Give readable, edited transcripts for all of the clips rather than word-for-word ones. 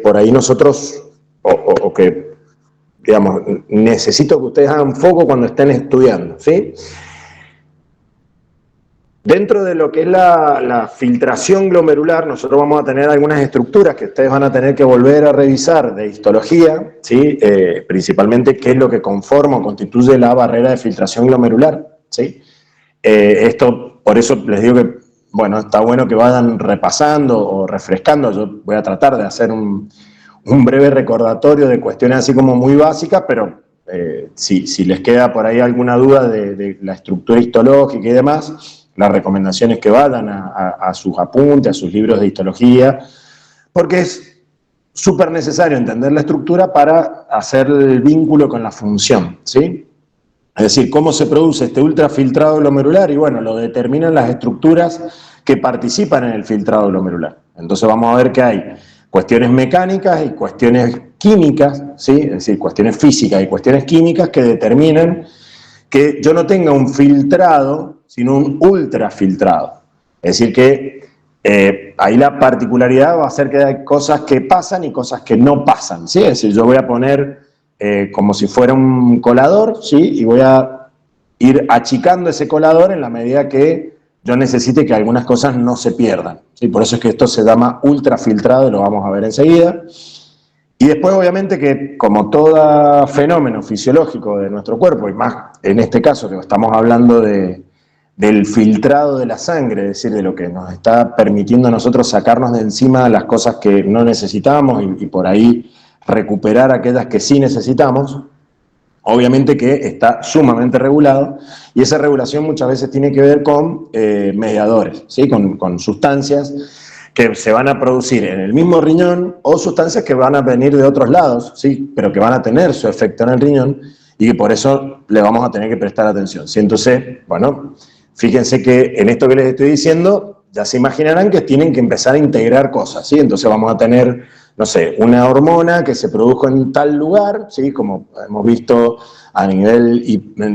por ahí nosotros, o que, digamos, necesito que ustedes hagan foco cuando estén estudiando, ¿sí? Dentro de lo que es la filtración glomerular, nosotros vamos a tener algunas estructuras que ustedes van a tener que volver a revisar de histología, ¿sí? Principalmente qué es lo que conforma o constituye la barrera de filtración glomerular, ¿sí? Esto, por eso les digo que, bueno, está bueno que vayan repasando o refrescando. Yo voy a tratar de hacer un breve recordatorio de cuestiones así como muy básicas, pero si les queda por ahí alguna duda de la estructura histológica y demás, las recomendaciones que vayan a sus apuntes, a sus libros de histología, porque es súper necesario entender la estructura para hacer el vínculo con la función, ¿sí? Es decir, cómo se produce este ultrafiltrado glomerular, y bueno, lo determinan las estructuras que participan en el filtrado glomerular. Entonces vamos a ver que hay cuestiones mecánicas y cuestiones químicas, ¿sí? Es decir, cuestiones físicas y cuestiones químicas que determinan que yo no tenga un filtrado, sino un ultrafiltrado. Es decir, que ahí la particularidad va a ser que hay cosas que pasan y cosas que no pasan, ¿sí? Es decir, yo voy a poner como si fuera un colador, ¿sí? Y voy a ir achicando ese colador en la medida que yo necesite que algunas cosas no se pierdan, ¿sí? Por eso es que esto se llama ultrafiltrado y lo vamos a ver enseguida. Y después, obviamente, que como todo fenómeno fisiológico de nuestro cuerpo, y más en este caso que estamos hablando del filtrado de la sangre, es decir, de lo que nos está permitiendo a nosotros sacarnos de encima las cosas que no necesitamos y por ahí recuperar aquellas que sí necesitamos, obviamente que está sumamente regulado, y esa regulación muchas veces tiene que ver con mediadores, ¿sí? Con sustancias que se van a producir en el mismo riñón o sustancias que van a venir de otros lados, ¿sí? Pero que van a tener su efecto en el riñón y que por eso le vamos a tener que prestar atención, ¿sí? Entonces, bueno, fíjense que en esto que les estoy diciendo, ya se imaginarán que tienen que empezar a integrar cosas, ¿sí? Entonces vamos a tener, no sé, una hormona que se produjo en tal lugar, ¿sí? Como hemos visto a nivel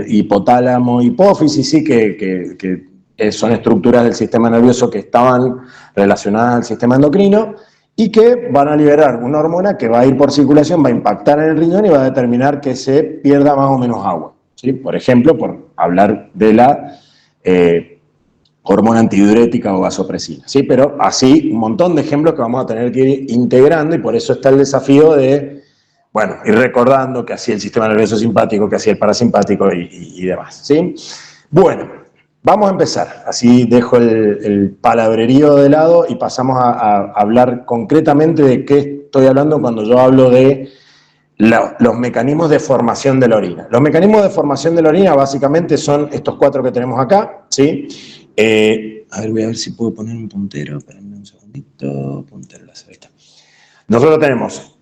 hipotálamo, hipófisis, ¿sí? Que son estructuras del sistema nervioso que estaban relacionadas al sistema endocrino y que van a liberar una hormona que va a ir por circulación, va a impactar en el riñón y va a determinar que se pierda más o menos agua, ¿sí? Por ejemplo, por hablar de la hormona antidiurética o vasopresina, ¿sí? Pero así un montón de ejemplos que vamos a tener que ir integrando, y por eso está el desafío de, bueno, ir recordando que así el sistema nervioso simpático, que así el parasimpático y demás, ¿sí? Bueno, vamos a empezar. Así dejo el palabrerío de lado y pasamos a hablar concretamente de qué estoy hablando cuando yo hablo de los mecanismos de formación de la orina. Los mecanismos de formación de la orina básicamente son estos 4 que tenemos acá, ¿sí? A ver, voy a ver si puedo poner un puntero. Espérenme un segundito. Puntero láser, ahí está. Nosotros tenemos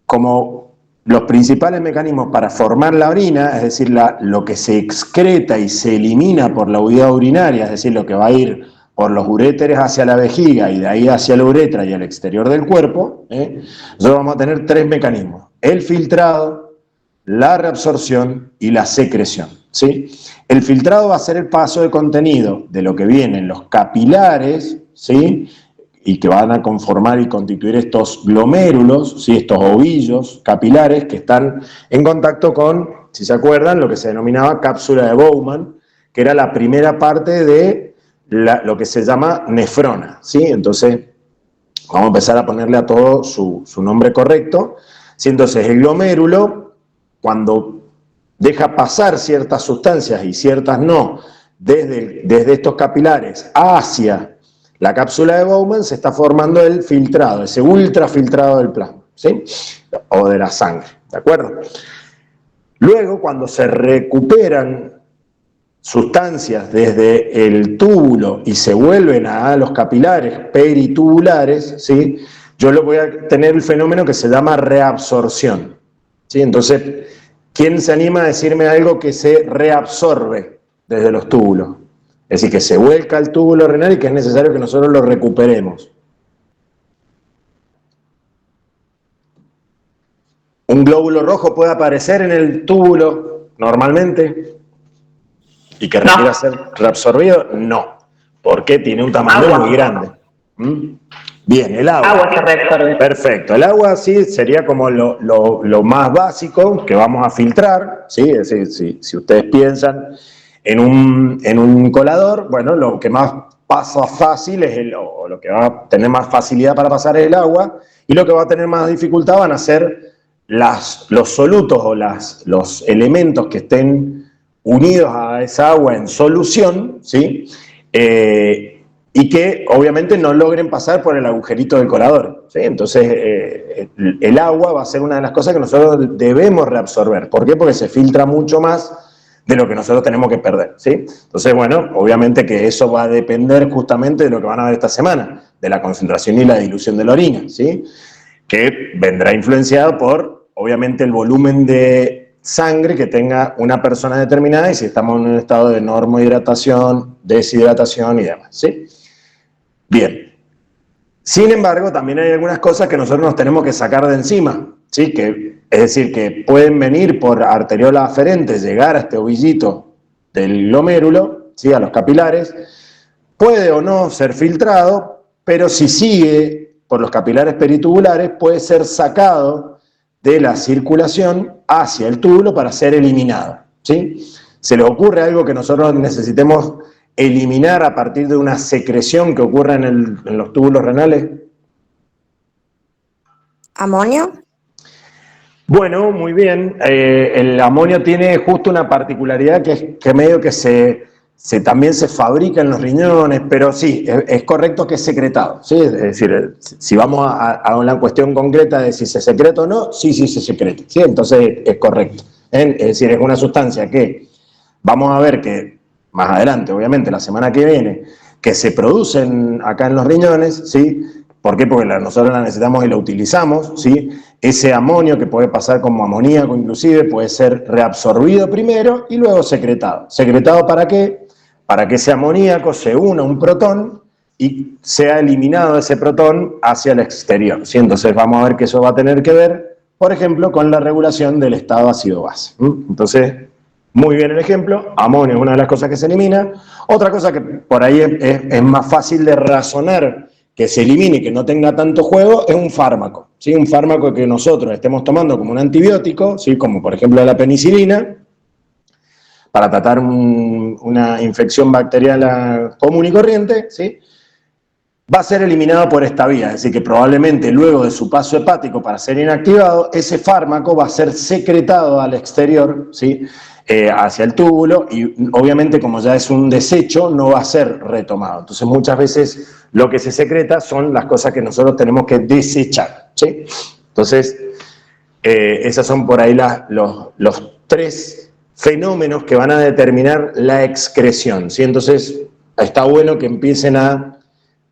como los principales mecanismos para formar la orina, es decir, lo que se excreta y se elimina por la huida urinaria, es decir, lo que va a ir por los uréteres hacia la vejiga y de ahí hacia la uretra y al exterior del cuerpo, nosotros vamos a tener 3 mecanismos: el filtrado, la reabsorción y la secreción, ¿sí? El filtrado va a ser el paso de contenido de lo que vienen los capilares, ¿sí? Y que van a conformar y constituir estos glomérulos, ¿sí? Estos ovillos capilares que están en contacto con, si se acuerdan, lo que se denominaba cápsula de Bowman, que era la primera parte de lo que se llama nefrona, ¿sí? Entonces, vamos a empezar a ponerle a todo su nombre correcto, ¿sí? Entonces, el glomérulo, cuando deja pasar ciertas sustancias y ciertas no, desde estos capilares hacia la cápsula de Bowman, se está formando el filtrado, ese ultrafiltrado del plasma, ¿sí? O de la sangre, ¿de acuerdo? Luego, cuando se recuperan sustancias desde el túbulo y se vuelven a los capilares peritubulares, ¿sí? Yo lo voy a tener el fenómeno que se llama reabsorción, ¿sí? Entonces, ¿quién se anima a decirme algo que se reabsorbe desde los túbulos? Es decir, que se vuelca al túbulo renal y que es necesario que nosotros lo recuperemos. ¿Un glóbulo rojo puede aparecer en el túbulo normalmente y que requiera ser reabsorbido? No, porque tiene un tamaño muy grande. Bien, el agua. Agua se reabsorbe. Perfecto. El agua sí sería como lo más básico que vamos a filtrar, ¿sí? Es decir, si ustedes piensan en un colador, bueno, lo que más pasa fácil o lo que va a tener más facilidad para pasar es el agua, y lo que va a tener más dificultad van a ser los solutos o los elementos que estén unidos a esa agua en solución, ¿sí? Y que obviamente no logren pasar por el agujerito del colador, ¿sí? Entonces el agua va a ser una de las cosas que nosotros debemos reabsorber. ¿Por qué? Porque se filtra mucho más de lo que nosotros tenemos que perder, ¿sí? Entonces, bueno, obviamente que eso va a depender justamente de lo que van a ver esta semana, de la concentración y la dilución de la orina, ¿sí? Que vendrá influenciado por, obviamente, el volumen de sangre que tenga una persona determinada y si estamos en un estado de normohidratación, deshidratación y demás, ¿sí? Bien. Sin embargo, también hay algunas cosas que nosotros nos tenemos que sacar de encima, ¿sí? Es decir, que pueden venir por arteriola aferente, llegar a este ovillito del glomérulo, ¿sí? A los capilares, puede o no ser filtrado, pero si sigue por los capilares peritubulares, puede ser sacado de la circulación hacia el túbulo para ser eliminado, ¿sí? ¿Se les ocurre algo que nosotros necesitemos eliminar a partir de una secreción que ocurre en los túbulos renales? ¿Amonio? Bueno, muy bien. El amonio tiene justo una particularidad que es que medio que también se fabrica en los riñones, pero sí, es correcto que es secretado, ¿sí? Es decir, si vamos a una cuestión concreta de si se secreta o no, sí se secreta, ¿sí? Entonces es correcto. Es decir, es una sustancia que vamos a ver que más adelante, obviamente, la semana que viene, que se producen acá en los riñones, ¿sí? ¿Por qué? Porque nosotros la necesitamos y la utilizamos, ¿sí? Ese amonio, que puede pasar como amoníaco inclusive, puede ser reabsorbido primero y luego secretado. ¿Secretado para qué? Para que ese amoníaco se una a un protón y sea eliminado ese protón hacia el exterior, ¿sí? Entonces vamos a ver que eso va a tener que ver, por ejemplo, con la regulación del estado ácido-base. Entonces, muy bien el ejemplo, amonio es una de las cosas que se elimina. Otra cosa que por ahí es más fácil de razonar que se elimine y que no tenga tanto juego es un fármaco, ¿sí? Un fármaco que nosotros estemos tomando como un antibiótico, ¿sí? Como por ejemplo la penicilina, para tratar una infección bacteriana común y corriente, ¿sí? Va a ser eliminado por esta vía, es decir, que probablemente luego de su paso hepático para ser inactivado, ese fármaco va a ser secretado al exterior, ¿sí? Hacia el túbulo, y obviamente como ya es un desecho, no va a ser retomado. Entonces muchas veces lo que se secreta son las cosas que nosotros tenemos que desechar, ¿sí? Entonces, esas son por ahí los tres fenómenos que van a determinar la excreción, ¿sí? Entonces está bueno que empiecen a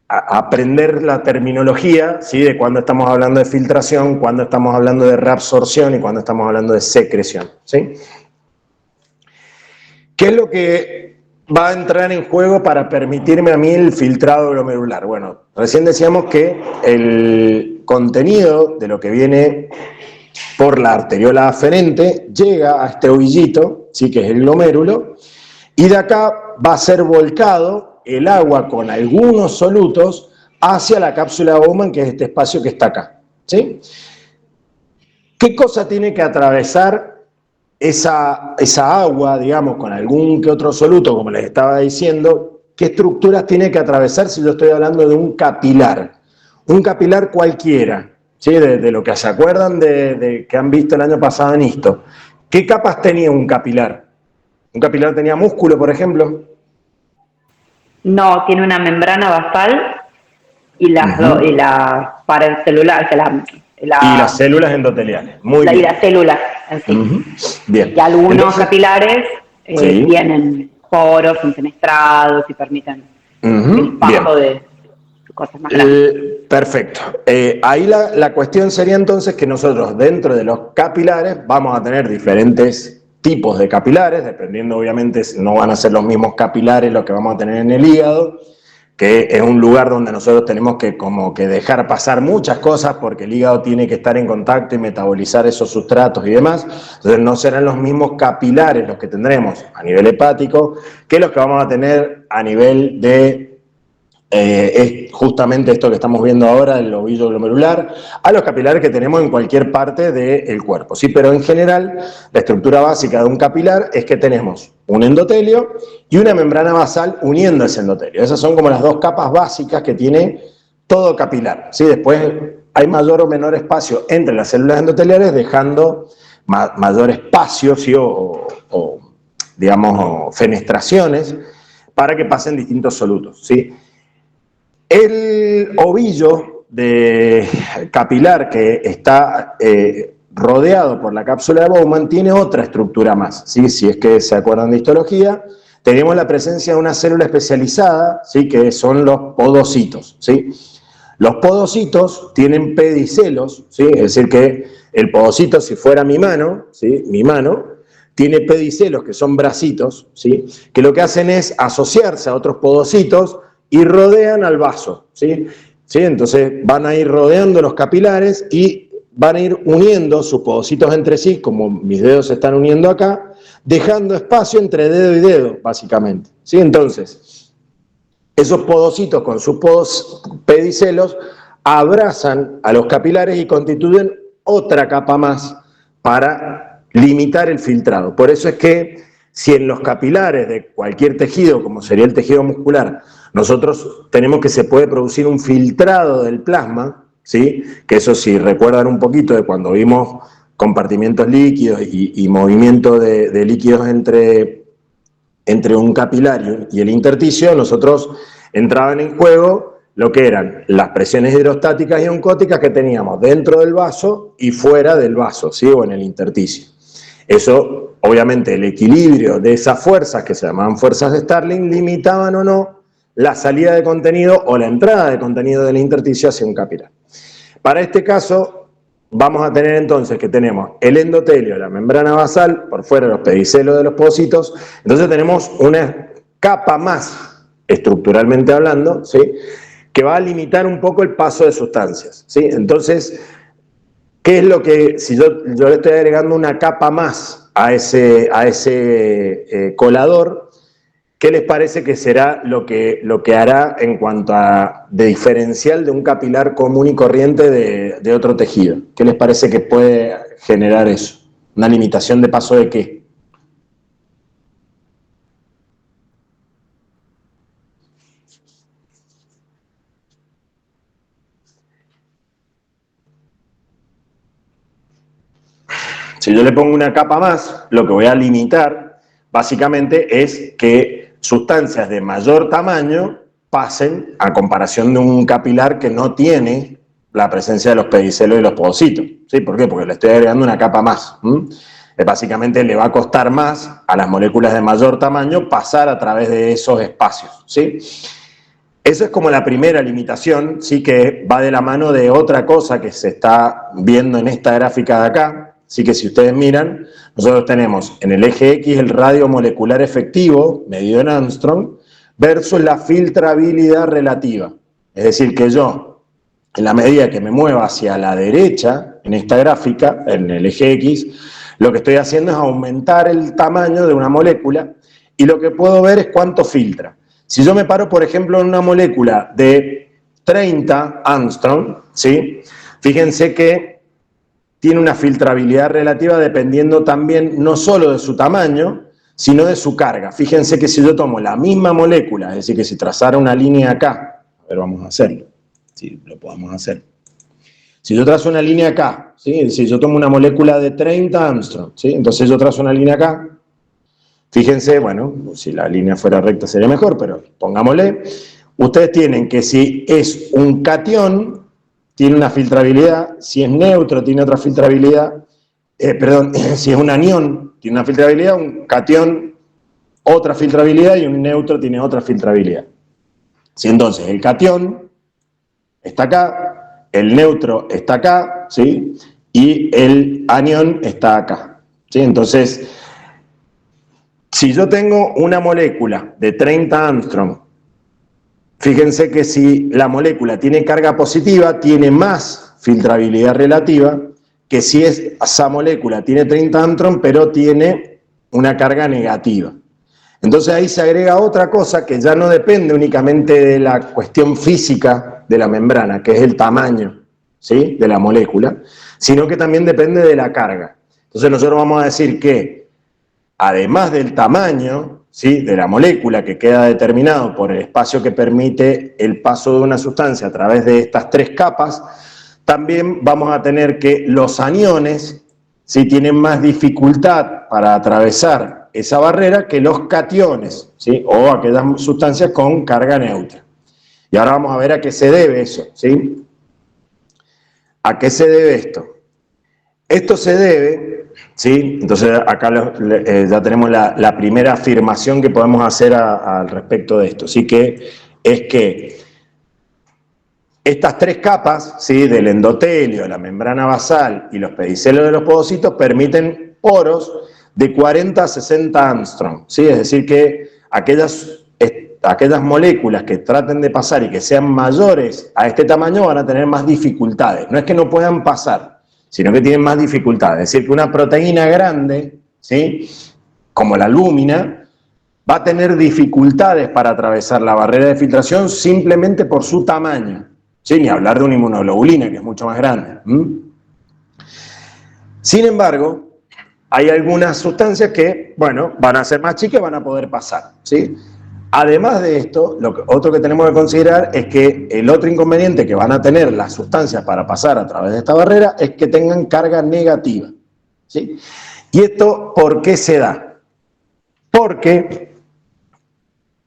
aprender la terminología, ¿sí? De cuando estamos hablando de filtración, cuando estamos hablando de reabsorción y cuando estamos hablando de secreción, ¿sí? ¿Qué es lo que va a entrar en juego para permitirme a mí el filtrado glomerular? Bueno, recién decíamos que el contenido de lo que viene por la arteriola aferente llega a este ovillito, ¿sí? Que es el glomérulo, y de acá va a ser volcado el agua con algunos solutos hacia la cápsula Bowman, que es este espacio que está acá, ¿sí? ¿Qué cosa tiene que atravesar esa agua, digamos, con algún que otro soluto, como les estaba diciendo? ¿Qué estructuras tiene que atravesar si yo estoy hablando de un capilar? Un capilar cualquiera, ¿sí? De lo que se acuerdan de que han visto el año pasado en esto. ¿Qué capas tenía un capilar? ¿Un capilar tenía músculo, por ejemplo? No, tiene una membrana basal y la pared celular, y las células endoteliales. Muy bien. Y las células en sí. Bien. Y algunos Entonces, capilares sí, tienen poros fenestrados y permiten el paso de cosas más grandes. Perfecto. Ahí la cuestión sería entonces que nosotros dentro de los capilares vamos a tener diferentes tipos de capilares, dependiendo obviamente, no van a ser los mismos capilares los que vamos a tener en el hígado, que es un lugar donde nosotros tenemos que como que dejar pasar muchas cosas porque el hígado tiene que estar en contacto y metabolizar esos sustratos y demás. Entonces no serán los mismos capilares los que tendremos a nivel hepático que los que vamos a tener a nivel de es justamente esto que estamos viendo ahora, el ovillo glomerular, a los capilares que tenemos en cualquier parte del cuerpo, ¿sí? Pero en general, la estructura básica de un capilar es que tenemos un endotelio y una membrana basal uniendo ese endotelio. Esas son como las dos capas básicas que tiene todo capilar, ¿sí? Después hay mayor o menor espacio entre las células endoteliares, dejando mayor espacio, ¿sí? o digamos, fenestraciones para que pasen distintos solutos, ¿sí? El ovillo capilar que está rodeado por la cápsula de Bowman tiene otra estructura más, ¿sí? Si es que se acuerdan de histología, tenemos la presencia de una célula especializada, ¿sí? Que son los podocitos, ¿sí? Los podocitos tienen pedicelos, ¿sí? Es decir que el podocito, si fuera mi mano, ¿sí? Mi mano, tiene pedicelos, que son bracitos, ¿sí? Que lo que hacen es asociarse a otros podocitos y rodean al vaso, ¿sí? ¿Sí? Entonces van a ir rodeando los capilares y van a ir uniendo sus podocitos entre sí, como mis dedos se están uniendo acá, dejando espacio entre dedo y dedo, básicamente, ¿sí? Entonces, esos podocitos con sus pedicelos abrazan a los capilares y constituyen otra capa más para limitar el filtrado. Por eso es que si en los capilares de cualquier tejido, como sería el tejido muscular, nosotros tenemos que se puede producir un filtrado del plasma, ¿sí? Que eso, si recuerdan un poquito de cuando vimos compartimientos líquidos y movimiento de líquidos entre un capilar y el intersticio, nosotros entraban en juego lo que eran las presiones hidrostáticas y oncóticas que teníamos dentro del vaso y fuera del vaso, ¿sí? O en el intersticio. Eso, obviamente, el equilibrio de esas fuerzas, que se llamaban fuerzas de Starling, limitaban o no la salida de contenido o la entrada de contenido del intersticio hacia un capilar. Para este caso, vamos a tener entonces que tenemos el endotelio, la membrana basal, por fuera los pedicelos de los podocitos, entonces tenemos una capa más, estructuralmente hablando, ¿sí? Que va a limitar un poco el paso de sustancias, ¿sí? Entonces, ¿qué es lo que, si yo le estoy agregando una capa más a ese colador, qué les parece que será lo que hará en cuanto a de diferencial de un capilar común y corriente de otro tejido? ¿Qué les parece que puede generar eso? ¿Una limitación de paso de qué? Si yo le pongo una capa más, lo que voy a limitar básicamente es que sustancias de mayor tamaño pasen a comparación de un capilar que no tiene la presencia de los pedicelos y los podocitos. ¿Sí? ¿Por qué? Porque le estoy agregando una capa más. Básicamente le va a costar más a las moléculas de mayor tamaño pasar a través de esos espacios, ¿sí? Esa es como la primera limitación, ¿sí? Que va de la mano de otra cosa que se está viendo en esta gráfica de acá. Así que si ustedes miran, nosotros tenemos en el eje X el radio molecular efectivo, medido en Armstrong, versus la filtrabilidad relativa. Es decir, que yo, en la medida que me mueva hacia la derecha, en esta gráfica, en el eje X, lo que estoy haciendo es aumentar el tamaño de una molécula y lo que puedo ver es cuánto filtra. Si yo me paro, por ejemplo, en una molécula de 30 Armstrong, ¿sí? Fíjense que tiene una filtrabilidad relativa dependiendo también no solo de su tamaño, sino de su carga. Fíjense que si yo tomo la misma molécula, es decir, que si trazara una línea acá, a ver, vamos a hacerlo, si lo podemos hacer. Si yo trazo una línea acá, ¿sí? Si yo tomo una molécula de 30 Armstrong, ¿sí? Entonces yo trazo una línea acá. Fíjense, bueno, si la línea fuera recta sería mejor, pero pongámosle. Ustedes tienen que si es un catión, tiene una filtrabilidad, si es neutro tiene otra filtrabilidad, si es un anión tiene una filtrabilidad, un catión otra filtrabilidad y un neutro tiene otra filtrabilidad. Si entonces el catión está acá, el neutro está acá, ¿sí? Y el anión está acá, ¿sí? Entonces, si yo tengo una molécula de 30 Armstrong, fíjense que si la molécula tiene carga positiva, tiene más filtrabilidad relativa que si esa molécula tiene 30 Armstrong, pero tiene una carga negativa. Entonces ahí se agrega otra cosa que ya no depende únicamente de la cuestión física de la membrana, que es el tamaño, ¿sí?, de la molécula, sino que también depende de la carga. Entonces nosotros vamos a decir que, además del tamaño, ¿sí?, de la molécula que queda determinado por el espacio que permite el paso de una sustancia a través de estas 3 capas, también vamos a tener que los aniones, ¿sí?, tienen más dificultad para atravesar esa barrera que los cationes, ¿sí?, o aquellas sustancias con carga neutra. Y ahora vamos a ver a qué se debe eso, ¿sí? ¿A qué se debe esto? Esto se debe, ¿sí? Entonces acá ya tenemos la primera afirmación que podemos hacer al respecto de esto, ¿sí? Que es que estas 3 capas, ¿sí?, del endotelio, la membrana basal y los pedicelos de los podocitos permiten poros de 40 a 60 Armstrong, ¿sí? Es decir que aquellas moléculas que traten de pasar y que sean mayores a este tamaño van a tener más dificultades. No es que no puedan pasar, sino que tienen más dificultades. Es decir, que una proteína grande, ¿sí?, como la albúmina, va a tener dificultades para atravesar la barrera de filtración simplemente por su tamaño. Sí, ni hablar de una inmunoglobulina, que es mucho más grande. Sin embargo, hay algunas sustancias que, bueno, van a ser más chicas y van a poder pasar, ¿sí? Además de esto, otro que tenemos que considerar es que el otro inconveniente que van a tener las sustancias para pasar a través de esta barrera es que tengan carga negativa, ¿sí? ¿Y esto por qué se da? Porque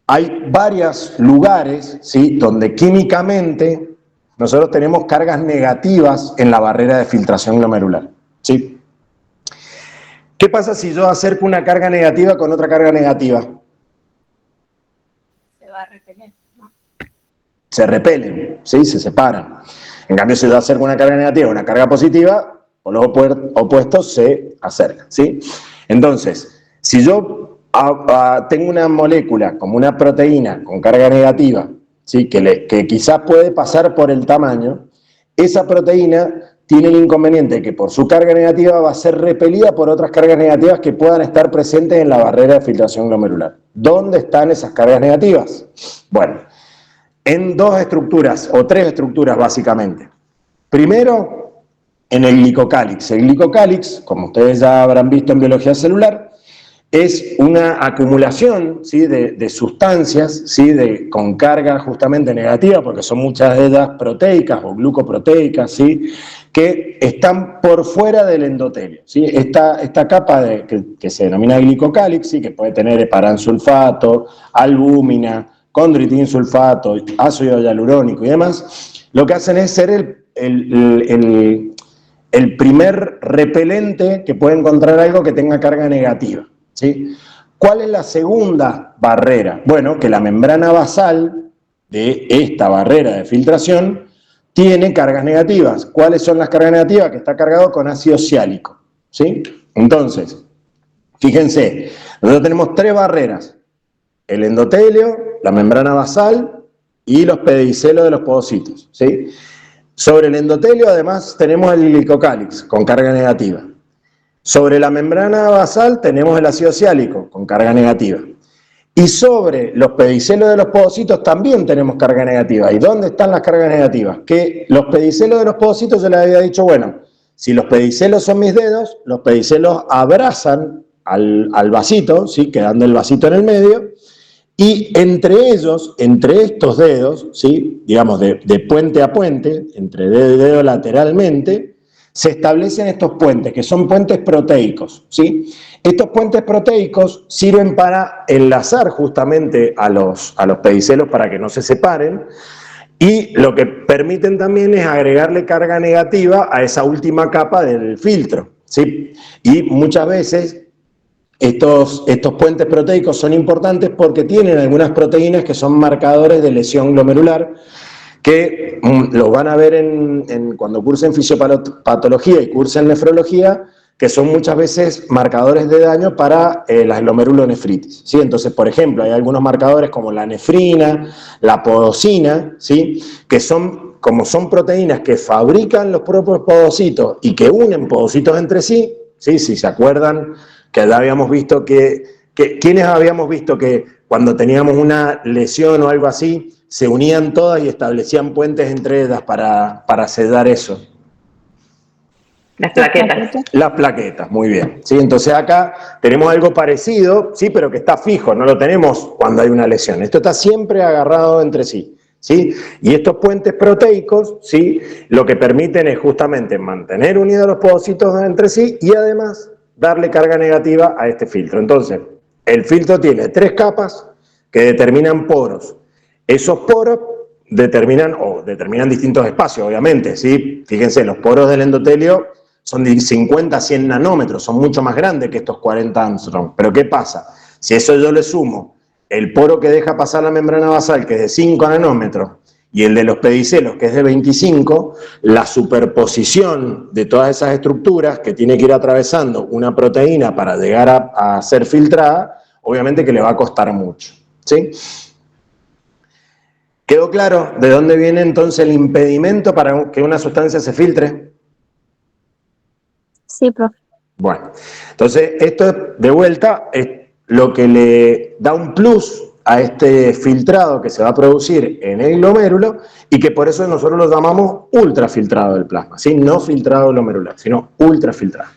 hay varios lugares, ¿sí?, donde químicamente nosotros tenemos cargas negativas en la barrera de filtración glomerular, ¿sí? ¿Qué pasa si yo acerco una carga negativa con otra carga negativa? Se va a repeler, ¿no? Se repelen, ¿sí?, se separan. En cambio, si yo acerco una carga negativa a una carga positiva, por los opuestos se acercan, ¿sí? Entonces, si yo tengo una molécula como una proteína con carga negativa, ¿sí?, que quizás puede pasar por el tamaño, esa proteína tiene el inconveniente de que por su carga negativa va a ser repelida por otras cargas negativas que puedan estar presentes en la barrera de filtración glomerular. ¿Dónde están esas cargas negativas? Bueno, en 2 estructuras, o 3 estructuras básicamente. Primero, en el glicocálix. El glicocálix, como ustedes ya habrán visto en biología celular, es una acumulación, ¿sí?, de sustancias, ¿sí?, con carga justamente negativa, porque son muchas de ellas proteicas o glucoproteicas, ¿sí?, que están por fuera del endotelio, ¿sí? Esta capa que se denomina glicocálix, ¿sí?, que puede tener heparansulfato, albúmina, condroitinsulfato, ácido hialurónico y demás, lo que hacen es ser el primer repelente que puede encontrar algo que tenga carga negativa, ¿sí? ¿Cuál es la segunda barrera? Bueno, que la membrana basal de esta barrera de filtración tiene cargas negativas. ¿Cuáles son las cargas negativas? Que está cargado con ácido ciálico, ¿sí? Entonces, fíjense, nosotros tenemos 3 barreras: el endotelio, la membrana basal y los pedicelos de los podocitos, ¿sí? Sobre el endotelio, además, tenemos el glicocálix con carga negativa. Sobre la membrana basal tenemos el ácido ciálico con carga negativa. Y sobre los pedicelos de los podocitos también tenemos carga negativa. ¿Y dónde están las cargas negativas? Que los pedicelos de los podocitos, yo les había dicho, bueno, si los pedicelos son mis dedos, los pedicelos abrazan al vasito, ¿sí?, quedando el vasito en el medio, y entre ellos, entre estos dedos, ¿sí?, digamos de puente a puente, entre dedo y dedo lateralmente, se establecen estos puentes, que son puentes proteicos, ¿sí? Estos puentes proteicos sirven para enlazar justamente a los pedicelos para que no se separen, y lo que permiten también es agregarle carga negativa a esa última capa del filtro, ¿sí? Y muchas veces estos puentes proteicos son importantes porque tienen algunas proteínas que son marcadores de lesión glomerular, que los van a ver cuando cursen fisiopatología y cursen nefrología, que son muchas veces marcadores de daño para la glomerulonefritis, ¿sí? Entonces, por ejemplo, hay algunos marcadores como la nefrina, la podocina, ¿sí?, que como son proteínas que fabrican los propios podocitos y que unen podocitos entre sí, ¿sí? Si se acuerdan que ya habíamos visto que ¿quiénes habíamos visto que cuando teníamos una lesión o algo así, se unían todas y establecían puentes entre ellas para sedar eso? Las plaquetas. Las plaquetas, muy bien. ¿Sí? Entonces acá tenemos algo parecido, sí, pero que está fijo, no lo tenemos cuando hay una lesión. Esto está siempre agarrado entre sí. ¿Sí? Y estos puentes proteicos, ¿sí?, lo que permiten es justamente mantener unidos los podocitos entre sí y además darle carga negativa a este filtro. Entonces, el filtro tiene 3 capas que determinan poros. Esos poros determinan distintos espacios, obviamente, ¿sí? Fíjense, los poros del endotelio son de 50 a 100 nanómetros, son mucho más grandes que estos 40 Armstrong. Pero ¿qué pasa? Si eso yo le sumo el poro que deja pasar la membrana basal, que es de 5 nanómetros, y el de los pedicelos, que es de 25, la superposición de todas esas estructuras que tiene que ir atravesando una proteína para llegar a ser filtrada, obviamente que le va a costar mucho, ¿sí? ¿Quedó claro de dónde viene entonces el impedimento para que una sustancia se filtre? Sí, profe. Bueno, entonces esto de vuelta es lo que le da un plus a este filtrado que se va a producir en el glomérulo y que por eso nosotros lo llamamos ultrafiltrado del plasma, ¿sí? No filtrado glomerular, sino ultrafiltrado.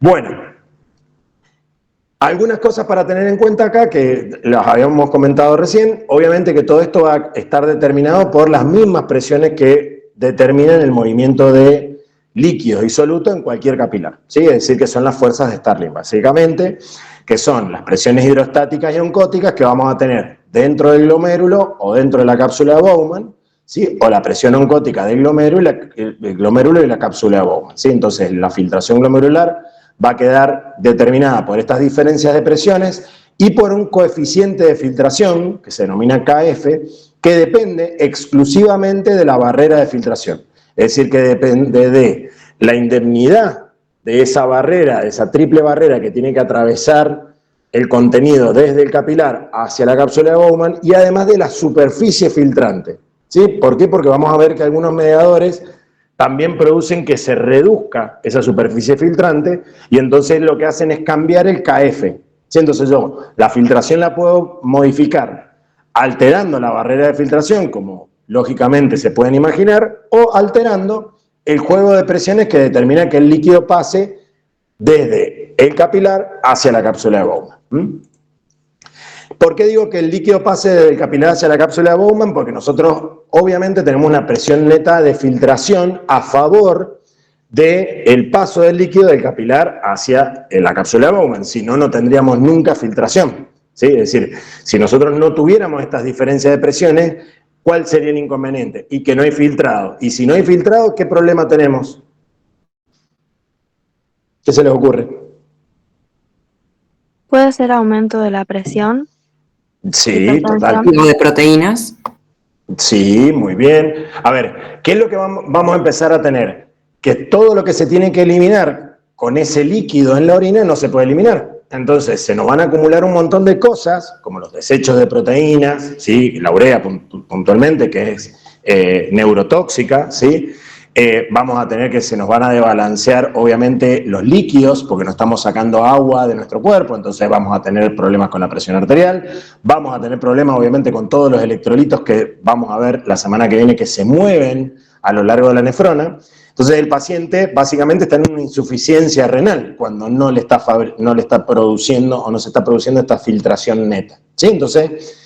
Bueno, algunas cosas para tener en cuenta acá que las habíamos comentado recién. Obviamente que todo esto va a estar determinado por las mismas presiones que determinan el movimiento de líquidos y solutos en cualquier capilar, ¿sí? Es decir, que son las fuerzas de Starling, básicamente, que son las presiones hidrostáticas y oncóticas que vamos a tener dentro del glomérulo o dentro de la cápsula de Bowman, ¿sí? O la presión oncótica del glomérulo y la cápsula de Bowman, ¿sí? Entonces, la filtración glomerular va a quedar determinada por estas diferencias de presiones y por un coeficiente de filtración, que se denomina KF, que depende exclusivamente de la barrera de filtración. Es decir, que depende de la indemnidad de esa barrera, de esa triple barrera que tiene que atravesar el contenido desde el capilar hacia la cápsula de Bowman y además de la superficie filtrante, ¿sí? ¿Por qué? Porque vamos a ver que algunos mediadores también producen que se reduzca esa superficie filtrante y entonces lo que hacen es cambiar el KF. ¿Sí? Entonces yo la filtración la puedo modificar alterando la barrera de filtración, como lógicamente se pueden imaginar, o alterando el juego de presiones que determina que el líquido pase desde el capilar hacia la cápsula de Bowman. ¿Por qué digo que el líquido pase desde el capilar hacia la cápsula de Bowman? Porque nosotros obviamente tenemos una presión neta de filtración a favor del paso del líquido del capilar hacia la cápsula de Bowman, si no, no tendríamos nunca filtración, ¿sí? Es decir, si nosotros no tuviéramos estas diferencias de presiones, ¿cuál sería el inconveniente? Y que no hay filtrado. Y si no hay filtrado, ¿qué problema tenemos? ¿Qué se les ocurre? ¿Puede ser aumento de la presión? Sí, total. ¿De proteínas? Sí, muy bien. A ver, ¿qué es lo que vamos a empezar a tener? Que todo lo que se tiene que eliminar con ese líquido en la orina no se puede eliminar. Entonces se nos van a acumular un montón de cosas, como los desechos de proteínas, ¿sí? La urea puntualmente, que es neurotóxica, ¿sí? Vamos a tener que se nos van a desbalancear obviamente los líquidos, porque no estamos sacando agua de nuestro cuerpo, entonces vamos a tener problemas con la presión arterial, vamos a tener problemas obviamente con todos los electrolitos que vamos a ver la semana que viene que se mueven a lo largo de la nefrona. Entonces el paciente básicamente está en una insuficiencia renal cuando no le está produciendo o no se está produciendo esta filtración neta, ¿sí? Entonces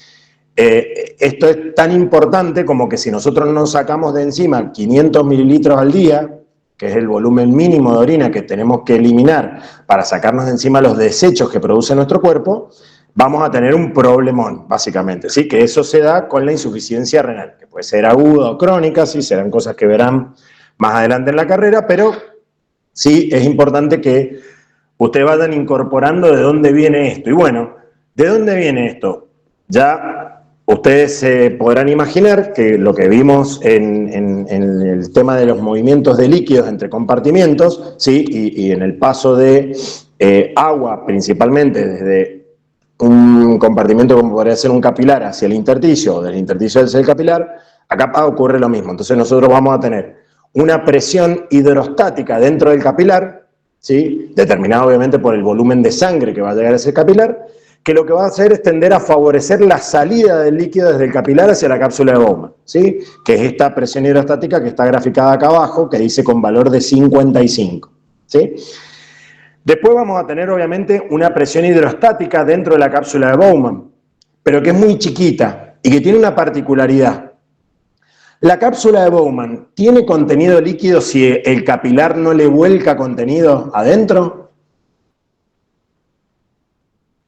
esto es tan importante como que si nosotros nos sacamos de encima 500 mililitros al día, que es el volumen mínimo de orina que tenemos que eliminar para sacarnos de encima los desechos que produce nuestro cuerpo, vamos a tener un problemón, básicamente, ¿sí? Que eso se da con la insuficiencia renal, que puede ser aguda o crónica, ¿sí? Serán cosas que verán más adelante en la carrera, pero sí es importante que ustedes vayan incorporando de dónde viene esto. Y bueno, ¿de dónde viene esto? Ya ustedes se podrán imaginar que lo que vimos en el tema de los movimientos de líquidos entre compartimientos, ¿sí? y en el paso de agua principalmente desde un compartimento como podría ser un capilar hacia el intersticio o del intersticio hacia el capilar, acá ocurre lo mismo. Entonces nosotros vamos a tener una presión hidrostática dentro del capilar, ¿sí? Determinado obviamente por el volumen de sangre que va a llegar a ese capilar, que lo que va a hacer es tender a favorecer la salida del líquido desde el capilar hacia la cápsula de Bowman, ¿sí? Que es esta presión hidrostática que está graficada acá abajo, que dice con valor de 55, ¿sí? Después vamos a tener obviamente una presión hidrostática dentro de la cápsula de Bowman, pero que es muy chiquita y que tiene una particularidad. La cápsula de Bowman tiene contenido líquido si el capilar no le vuelca contenido adentro.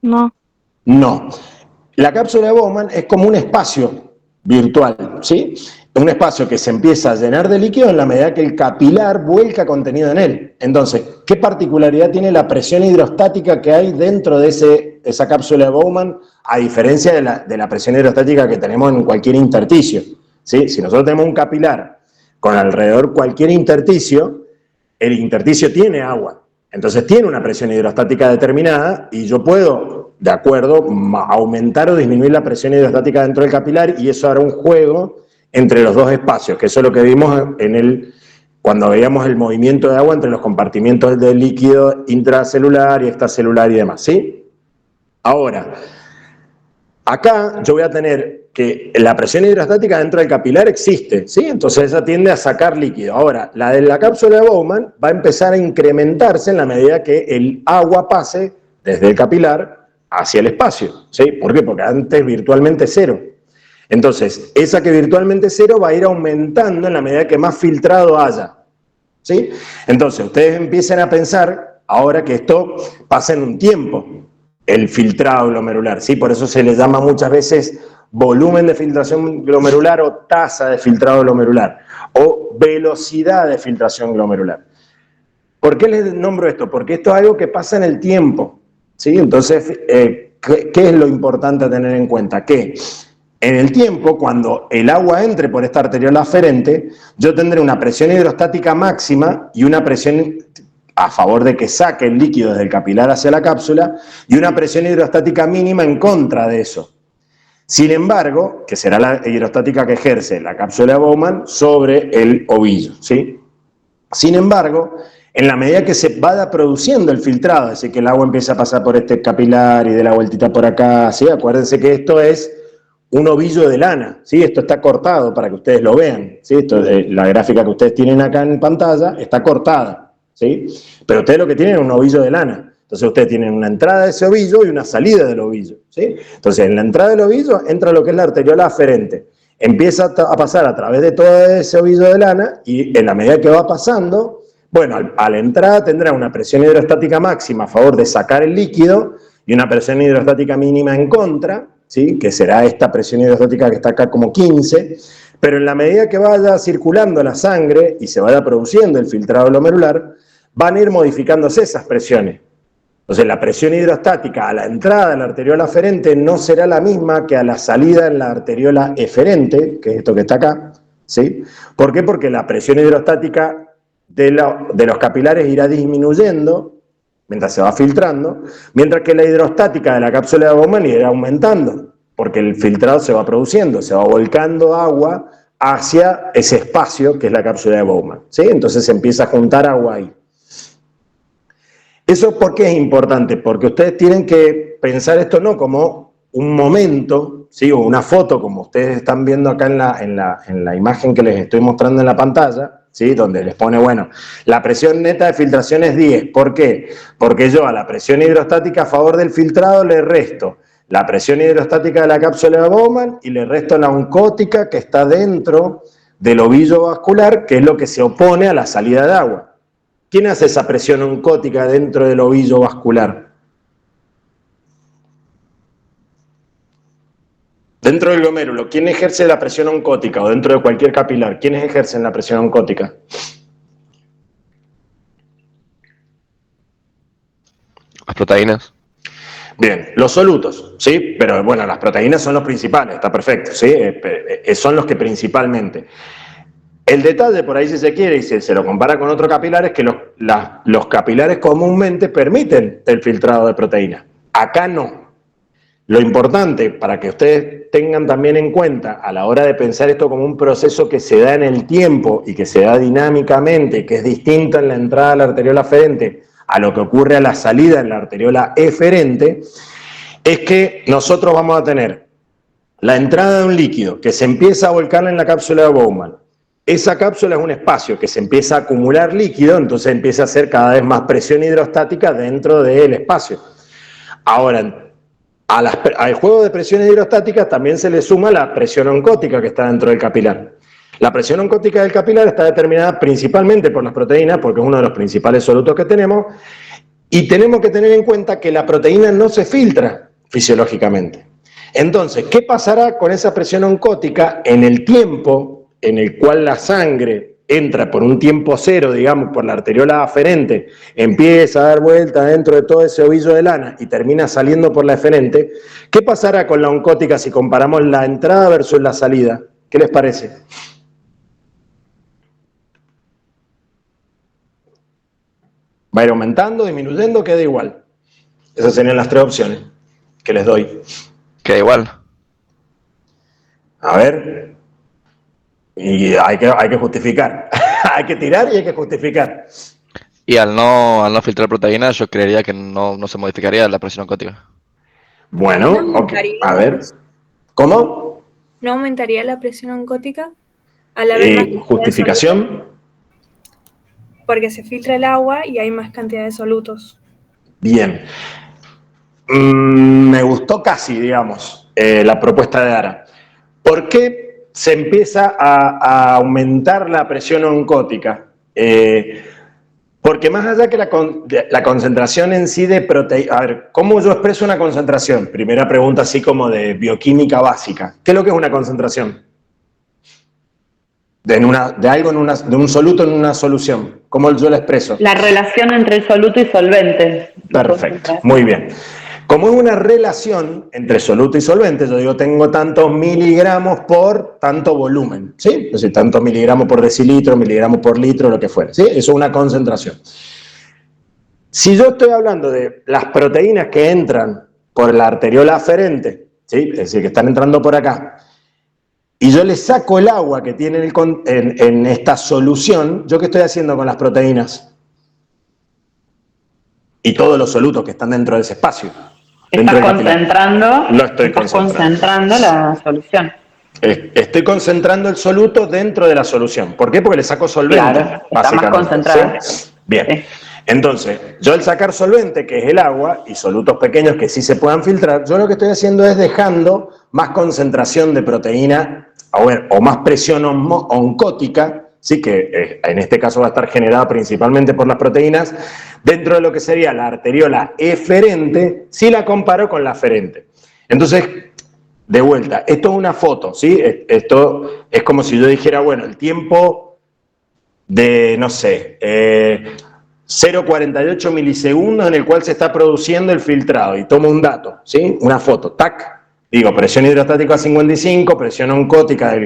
No. No. La cápsula de Bowman es como un espacio virtual, ¿sí? Un espacio que se empieza a llenar de líquido en la medida que el capilar vuelca contenido en él. Entonces, ¿qué particularidad tiene la presión hidrostática que hay dentro de esa cápsula de Bowman, a diferencia de la presión hidrostática que tenemos en cualquier intersticio? ¿Sí? Si nosotros tenemos un capilar con alrededor cualquier intersticio, el intersticio tiene agua. Entonces tiene una presión hidrostática determinada y yo puedo, de acuerdo, aumentar o disminuir la presión hidrostática dentro del capilar y eso hará un juego entre los dos espacios, que eso es lo que vimos cuando veíamos el movimiento de agua entre los compartimientos del líquido intracelular y extracelular y demás, ¿sí? Ahora, acá yo voy a tener que la presión hidrostática dentro del capilar existe, ¿sí? Entonces esa tiende a sacar líquido. Ahora, la de la cápsula de Bowman va a empezar a incrementarse en la medida que el agua pase desde el capilar hacia el espacio, ¿sí? ¿Por qué? Porque antes virtualmente cero. Entonces, esa que virtualmente cero va a ir aumentando en la medida que más filtrado haya, ¿sí? Entonces, ustedes empiecen a pensar ahora que esto pasa en un tiempo, el filtrado glomerular, ¿sí? Por eso se le llama muchas veces volumen de filtración glomerular o tasa de filtrado glomerular o velocidad de filtración glomerular. ¿Por qué les nombro esto? Porque esto es algo que pasa en el tiempo, ¿sí? Entonces, ¿qué es lo importante a tener en cuenta? Que en el tiempo, cuando el agua entre por esta arteriola aferente, yo tendré una presión hidrostática máxima y una presión a favor de que saque el líquido desde el capilar hacia la cápsula y una presión hidrostática mínima en contra de eso. Sin embargo, que será la hidrostática que ejerce la cápsula de Bowman sobre el ovillo, ¿sí? Sin embargo, en la medida que se vaya produciendo el filtrado, es decir, que el agua empieza a pasar por este capilar y de la vueltita por acá, ¿sí? Acuérdense que esto es un ovillo de lana, ¿sí? Esto está cortado para que ustedes lo vean, ¿sí? La gráfica que ustedes tienen acá en pantalla está cortada, ¿sí? Pero ustedes lo que tienen es un ovillo de lana. Entonces ustedes tienen una entrada de ese ovillo y una salida del ovillo, ¿sí? Entonces en la entrada del ovillo entra lo que es la arteriola aferente. Empieza a pasar a través de todo ese ovillo de lana y en la medida que va pasando, bueno, a la entrada tendrá una presión hidrostática máxima a favor de sacar el líquido y una presión hidrostática mínima en contra, ¿sí? Que será esta presión hidrostática que está acá como 15, pero en la medida que vaya circulando la sangre y se vaya produciendo el filtrado glomerular, van a ir modificándose esas presiones. Entonces la presión hidrostática a la entrada de la arteriola aferente no será la misma que a la salida en la arteriola eferente, que es esto que está acá, ¿sí? ¿Por qué? Porque la presión hidrostática de los capilares irá disminuyendo mientras se va filtrando, mientras que la hidrostática de la cápsula de Bowman irá aumentando, porque el filtrado se va produciendo, se va volcando agua hacia ese espacio que es la cápsula de Bowman, ¿sí? Entonces se empieza a juntar agua ahí. ¿Eso por qué es importante? Porque ustedes tienen que pensar esto no como un momento, ¿sí? O una foto, como ustedes están viendo acá en la imagen que les estoy mostrando en la pantalla, ¿sí? Donde les pone, bueno, la presión neta de filtración es 10. ¿Por qué? Porque yo a la presión hidrostática a favor del filtrado le resto la presión hidrostática de la cápsula de Bowman y le resto la oncótica que está dentro del ovillo vascular, que es lo que se opone a la salida de agua. ¿Quién hace esa presión oncótica dentro del ovillo vascular? Dentro del glomérulo, ¿quién ejerce la presión oncótica? O dentro de cualquier capilar, ¿quiénes ejercen la presión oncótica? Las proteínas. Bien, los solutos, ¿sí? Pero bueno, las proteínas son los principales, está perfecto, ¿sí? Son los que principalmente. El detalle por ahí, si se quiere, y si se lo compara con otro capilar, es que los capilares comúnmente permiten el filtrado de proteínas. Acá no. Lo importante, para que ustedes tengan también en cuenta a la hora de pensar esto como un proceso que se da en el tiempo y que se da dinámicamente, que es distinto en la entrada a la arteriola aferente a lo que ocurre a la salida en la arteriola eferente, es que nosotros vamos a tener la entrada de un líquido que se empieza a volcar en la cápsula de Bowman. Esa cápsula es un espacio que se empieza a acumular líquido, entonces empieza a hacer cada vez más presión hidrostática dentro del espacio. Ahora, al juego de presiones hidrostáticas también se le suma la presión oncótica que está dentro del capilar. La presión oncótica del capilar está determinada principalmente por las proteínas, porque es uno de los principales solutos que tenemos, y tenemos que tener en cuenta que la proteína no se filtra fisiológicamente. Entonces, ¿qué pasará con esa presión oncótica en el tiempo en el cual la sangre entra por un tiempo cero, digamos, por la arteriola aferente, empieza a dar vuelta dentro de todo ese ovillo de lana y termina saliendo por la eferente? ¿Qué pasará con la oncótica si comparamos la entrada versus la salida? ¿Qué les parece? ¿Va a ir aumentando, disminuyendo, queda igual? Esas serían las tres opciones que les doy. Queda igual. A ver, y hay que justificar. Hay que tirar y hay que justificar. Y al no filtrar proteínas, yo creería que no se modificaría la presión oncótica. Bueno, okay. A ver. ¿Cómo? ¿No aumentaría la presión oncótica? Al haber más justificación. Porque se filtra el agua y hay más cantidad de solutos. Bien. Me gustó casi, digamos, la propuesta de Ara. ¿Por qué se empieza a aumentar la presión oncótica? Porque más allá que la concentración en sí de proteína... A ver, ¿cómo yo expreso una concentración? Primera pregunta así como de bioquímica básica. ¿Qué es lo que es una concentración? De un soluto en una solución. ¿Cómo yo la expreso? La relación entre el soluto y solvente. Perfecto, muy bien. Como es una relación entre soluto y solvente, yo digo, tengo tantos miligramos por tanto volumen, ¿sí? Es decir, tantos miligramos por decilitro, miligramos por litro, lo que fuera, ¿sí? Eso es una concentración. Si yo estoy hablando de las proteínas que entran por la arteriola aferente, ¿sí? Es decir, que están entrando por acá, y yo le saco el agua que tiene en esta solución, ¿yo qué estoy haciendo con las proteínas? Y todos los solutos que están dentro de ese espacio. Estás concentrando, lo estoy concentrando la solución. Estoy concentrando el soluto dentro de la solución. ¿Por qué? Porque le saco solvente. Claro, está más concentrado. ¿Sí? Bien. Entonces, yo al sacar solvente, que es el agua, y solutos pequeños que sí se puedan filtrar, yo lo que estoy haciendo es dejando más concentración de proteína, o más presión oncótica, ¿sí? Que en este caso va a estar generada principalmente por las proteínas, dentro de lo que sería la arteriola eferente, si la comparo con la aferente. Entonces, de vuelta, esto es una foto, ¿sí? Esto es como si yo dijera, bueno, el tiempo de, no sé, 0,48 milisegundos en el cual se está produciendo el filtrado, y tomo un dato, ¿sí? Una foto, tac, digo, presión hidrostática 55, presión oncótica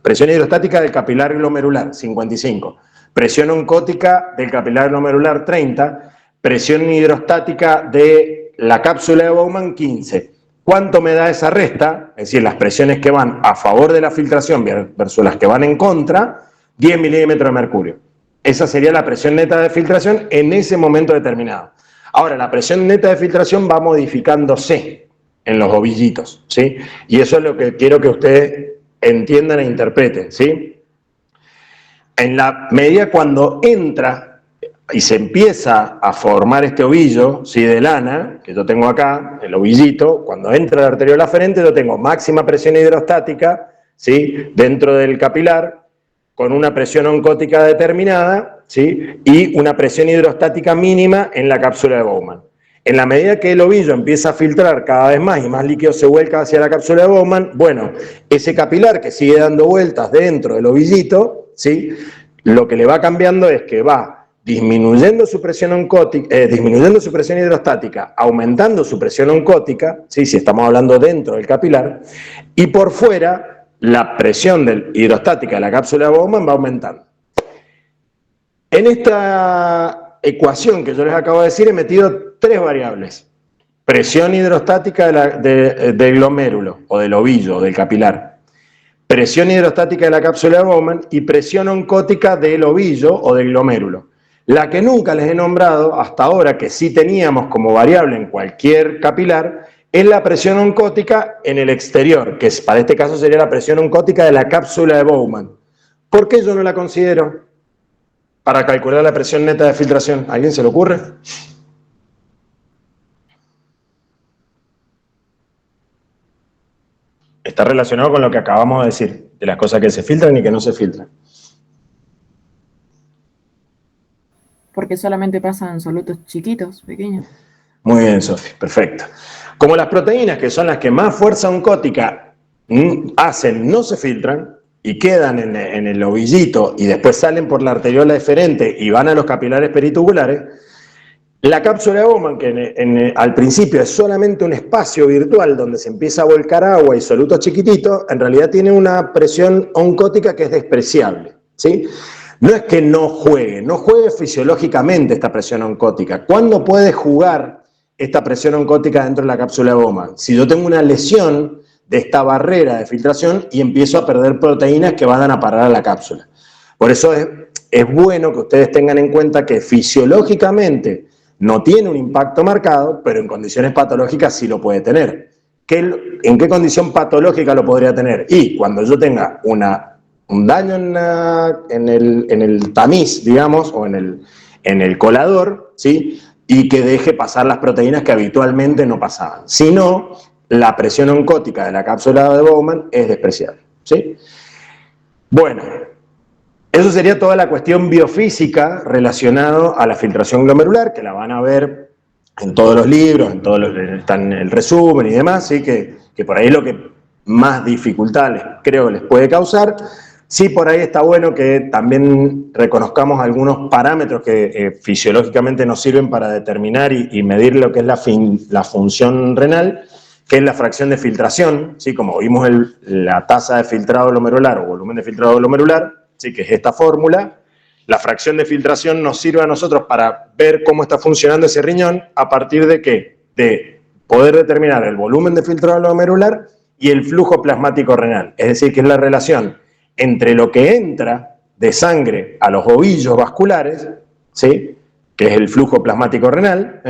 presión hidrostática del capilar glomerular 55, presión oncótica del capilar glomerular 30, presión hidrostática de la cápsula de Bowman 15. ¿Cuánto me da esa resta? Es decir, las presiones que van a favor de la filtración versus las que van en contra, 10 milímetros de mercurio. Esa sería la presión neta de filtración en ese momento determinado. Ahora, la presión neta de filtración va modificándose en los ovillitos, ¿sí? Y eso es lo que quiero que ustedes entiendan e interpreten, ¿sí? En la medida cuando entra y se empieza a formar este ovillo, ¿sí? De lana, que yo tengo acá, el ovillito, cuando entra la arteriola aferente yo tengo máxima presión hidrostática, ¿sí? Dentro del capilar, con una presión oncótica determinada, ¿sí? Y una presión hidrostática mínima en la cápsula de Bowman. En la medida que el ovillo empieza a filtrar cada vez más y más líquido se vuelca hacia la cápsula de Bowman, bueno, ese capilar que sigue dando vueltas dentro del ovillito, ¿sí? Lo que le va cambiando es que va disminuyendo su presión oncótica, disminuyendo su presión hidrostática, aumentando su presión oncótica, ¿sí? Si estamos hablando dentro del capilar, y por fuera la presión hidrostática de la cápsula de Bowman va aumentando. En esta ecuación que yo les acabo de decir he metido tres variables: presión hidrostática del glomérulo o del ovillo, del capilar, presión hidrostática de la cápsula de Bowman y presión oncótica del ovillo o del glomérulo. La que nunca les he nombrado hasta ahora, que sí teníamos como variable en cualquier capilar, es la presión oncótica en el exterior, que para este caso sería la presión oncótica de la cápsula de Bowman. ¿Por qué yo no la considero para calcular la presión neta de filtración? ¿A alguien se le ocurre? Está relacionado con lo que acabamos de decir, de las cosas que se filtran y que no se filtran. Porque solamente pasan solutos chiquitos, pequeños. Muy bien, Sofi, perfecto. Como las proteínas, que son las que más fuerza oncótica hacen, no se filtran y quedan en el ovillito y después salen por la arteriola deferente y van a los capilares peritubulares, la cápsula de Bowman, que al principio es solamente un espacio virtual donde se empieza a volcar agua y solutos chiquititos, en realidad tiene una presión oncótica que es despreciable, ¿sí? No es que no juegue fisiológicamente esta presión oncótica. ¿Cuándo puede jugar esta presión oncótica dentro de la cápsula de Bowman? Si yo tengo una lesión de esta barrera de filtración y empiezo a perder proteínas que van a parar a la cápsula. Por eso es bueno que ustedes tengan en cuenta que fisiológicamente no tiene un impacto marcado, pero en condiciones patológicas sí lo puede tener. ¿En qué condición patológica lo podría tener? Y cuando yo tenga un daño en el tamiz, digamos, o en el colador, ¿sí? Y que deje pasar las proteínas que habitualmente no pasaban. Si no, la presión oncótica de la cápsula de Bowman es despreciable, ¿sí? Bueno, eso sería toda la cuestión biofísica relacionada a la filtración glomerular, que la van a ver en todos los libros, está en el resumen y demás, ¿sí? Que por ahí es lo que más dificultad creo les puede causar. Sí, por ahí está bueno que también reconozcamos algunos parámetros que fisiológicamente nos sirven para determinar y medir lo que es la función renal, que es la fracción de filtración, ¿sí? Como vimos la tasa de filtrado glomerular o volumen de filtrado glomerular, ¿sí? Que es esta fórmula. La fracción de filtración nos sirve a nosotros para ver cómo está funcionando ese riñón a partir de ¿qué? De poder determinar el volumen de filtrado glomerular y el flujo plasmático renal. Es decir, que es la relación entre lo que entra de sangre a los ovillos vasculares, ¿sí? Que es el flujo plasmático renal,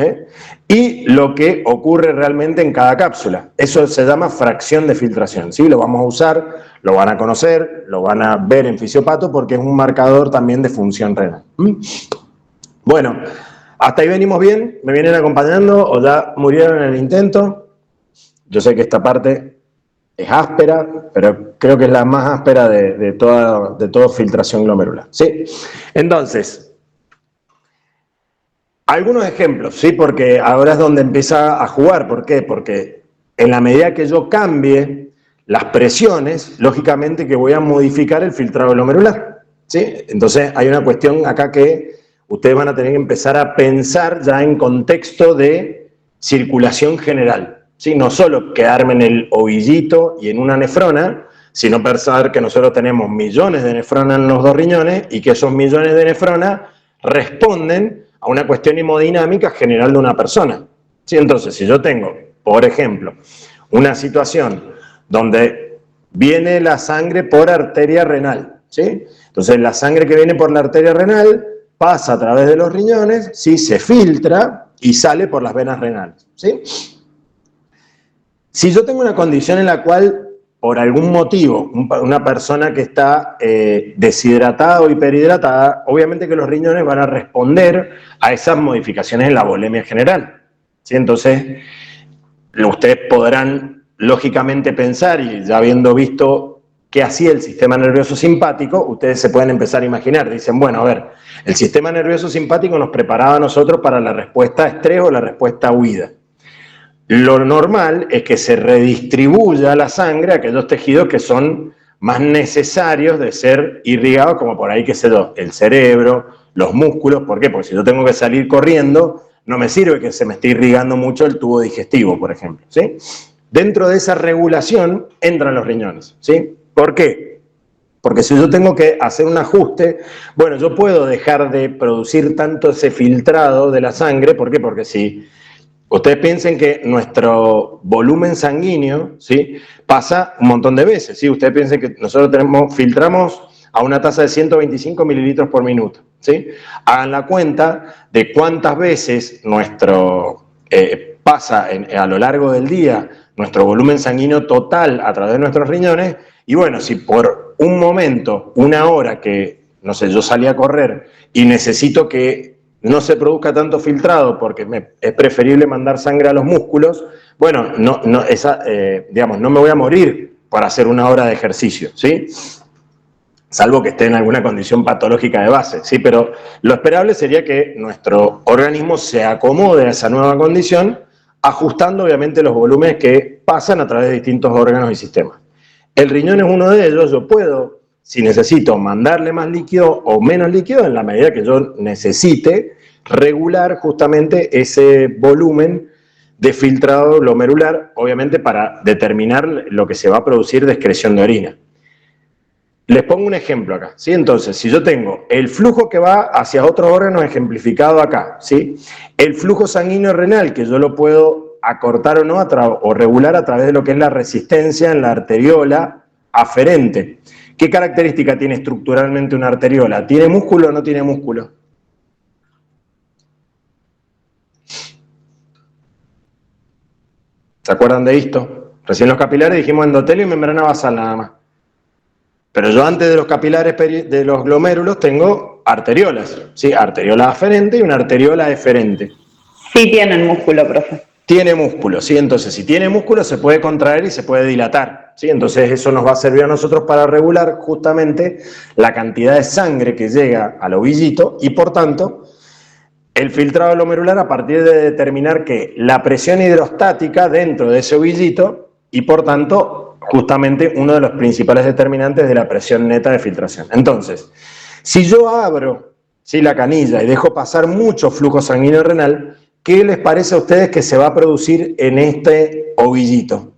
y lo que ocurre realmente en cada cápsula. Eso se llama fracción de filtración, ¿sí? Lo vamos a usar, lo van a conocer, lo van a ver en fisiopato porque es un marcador también de función renal. Bueno, hasta ahí venimos bien, ¿me vienen acompañando o ya murieron en el intento? Yo sé que esta parte es áspera, pero creo que es la más áspera de toda filtración glomerular, ¿sí? Entonces, algunos ejemplos, ¿sí? Porque ahora es donde empieza a jugar. ¿Por qué? Porque en la medida que yo cambie las presiones, lógicamente que voy a modificar el filtrado glomerular, ¿sí? Entonces hay una cuestión acá que ustedes van a tener que empezar a pensar ya en contexto de circulación general, ¿sí? No solo quedarme en el ovillito y en una nefrona, sino pensar que nosotros tenemos millones de nefronas en los dos riñones y que esos millones de nefronas responden a una cuestión hemodinámica general de una persona, ¿sí? Entonces, si yo tengo, por ejemplo, una situación donde viene la sangre por arteria renal, ¿sí? Entonces, la sangre que viene por la arteria renal pasa a través de los riñones, ¿sí? Se filtra y sale por las venas renales, ¿sí? Si yo tengo una condición en la cual, por algún motivo, una persona que está deshidratada o hiperhidratada, obviamente que los riñones van a responder a esas modificaciones en la volemia general, ¿sí? Entonces, ustedes podrán lógicamente pensar, y ya habiendo visto qué hacía el sistema nervioso simpático, ustedes se pueden empezar a imaginar. Dicen, bueno, a ver, el sistema nervioso simpático nos preparaba a nosotros para la respuesta a estrés o la respuesta a huida. Lo normal es que se redistribuya la sangre a aquellos tejidos que son más necesarios de ser irrigados, como por ahí, qué sé yo, el cerebro, los músculos. ¿Por qué? Porque si yo tengo que salir corriendo, no me sirve que se me esté irrigando mucho el tubo digestivo, por ejemplo, ¿sí? Dentro de esa regulación entran los riñones, ¿sí? ¿Por qué? Porque si yo tengo que hacer un ajuste, bueno, yo puedo dejar de producir tanto ese filtrado de la sangre. ¿Por qué? Porque si ustedes piensen que nuestro volumen sanguíneo, ¿sí? Pasa un montón de veces, ¿sí? Ustedes piensen que nosotros filtramos a una tasa de 125 mililitros por minuto, ¿sí? Hagan la cuenta de cuántas veces pasa a lo largo del día nuestro volumen sanguíneo total a través de nuestros riñones, y bueno, si por un momento, una hora que, no sé, yo salí a correr y necesito que no se produzca tanto filtrado porque es preferible mandar sangre a los músculos, bueno, no me voy a morir por hacer una hora de ejercicio, ¿sí? Salvo que esté en alguna condición patológica de base, ¿sí? Pero lo esperable sería que nuestro organismo se acomode a esa nueva condición, ajustando obviamente los volúmenes que pasan a través de distintos órganos y sistemas. El riñón es uno de ellos. Yo puedo, si necesito, mandarle más líquido o menos líquido, en la medida que yo necesite, regular justamente ese volumen de filtrado glomerular, obviamente para determinar lo que se va a producir de excreción de orina. Les pongo un ejemplo acá, ¿sí? Entonces, si yo tengo el flujo que va hacia otros órganos ejemplificado acá, ¿sí? El flujo sanguíneo renal, que yo lo puedo acortar o no, o regular a través de lo que es la resistencia en la arteriola aferente. ¿Qué característica tiene estructuralmente una arteriola? ¿Tiene músculo o no tiene músculo? ¿Se acuerdan de esto? Recién los capilares dijimos endotelio y membrana basal nada más. Pero yo antes de los capilares de los glomérulos tengo arteriolas, ¿sí? Arteriola aferente y una arteriola eferente. Sí tienen músculo, profe. Tiene músculo, ¿sí? Entonces, si tiene músculo se puede contraer y se puede dilatar, ¿sí? Entonces eso nos va a servir a nosotros para regular justamente la cantidad de sangre que llega al ovillito y por tanto el filtrado glomerular a partir de determinar que la presión hidrostática dentro de ese ovillito y por tanto justamente uno de los principales determinantes de la presión neta de filtración. Entonces, si yo abro, ¿sí?, la canilla y dejo pasar mucho flujo sanguíneo renal, ¿qué les parece a ustedes que se va a producir en este ovillito?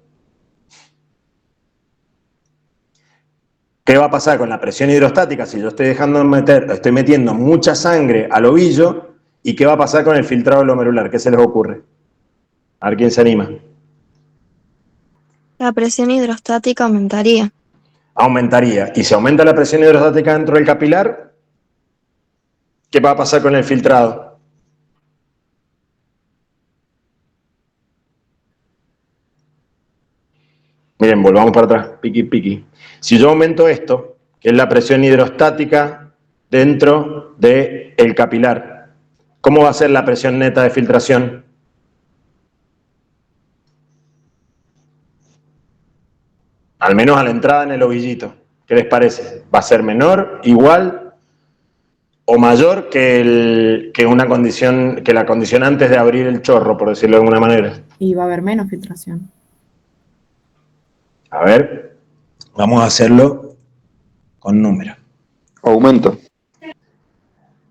¿Qué va a pasar con la presión hidrostática si yo estoy metiendo mucha sangre al ovillo? ¿Y qué va a pasar con el filtrado glomerular? ¿Qué se les ocurre? A ver quién se anima. La presión hidrostática aumentaría. Aumentaría. Y si aumenta la presión hidrostática dentro del capilar, ¿qué va a pasar con el filtrado? Miren, volvamos para atrás, piqui, piqui. Si yo aumento esto, que es la presión hidrostática dentro del capilar, ¿cómo va a ser la presión neta de filtración? Al menos a la entrada en el ovillito. ¿Qué les parece? ¿Va a ser menor, igual o mayor que la condición antes de abrir el chorro, por decirlo de alguna manera? Y va a haber menos filtración. A ver, vamos a hacerlo con números. Aumento.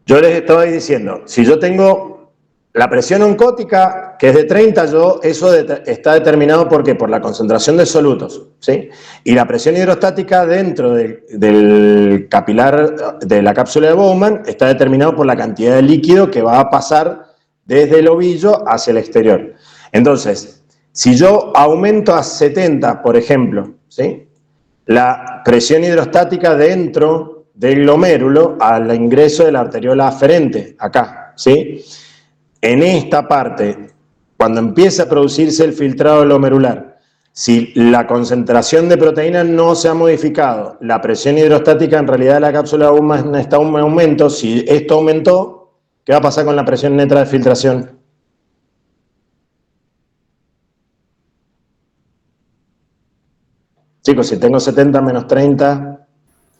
Yo les estaba diciendo, si yo tengo la presión oncótica, que es de 30, eso está determinado ¿por qué? Por la concentración de solutos, ¿sí? Y la presión hidrostática dentro del capilar de la cápsula de Bowman está determinado por la cantidad de líquido que va a pasar desde el ovillo hacia el exterior. Entonces, si yo aumento a 70, por ejemplo, ¿sí?, la presión hidrostática dentro del glomérulo al ingreso de la arteriola aferente, acá, ¿sí?, en esta parte, cuando empieza a producirse el filtrado glomerular, si la concentración de proteína no se ha modificado, la presión hidrostática en realidad de la cápsula de Bowman está en aumento, si esto aumentó, ¿qué va a pasar con la presión neta de filtración? Chicos, si tengo 70 menos 30,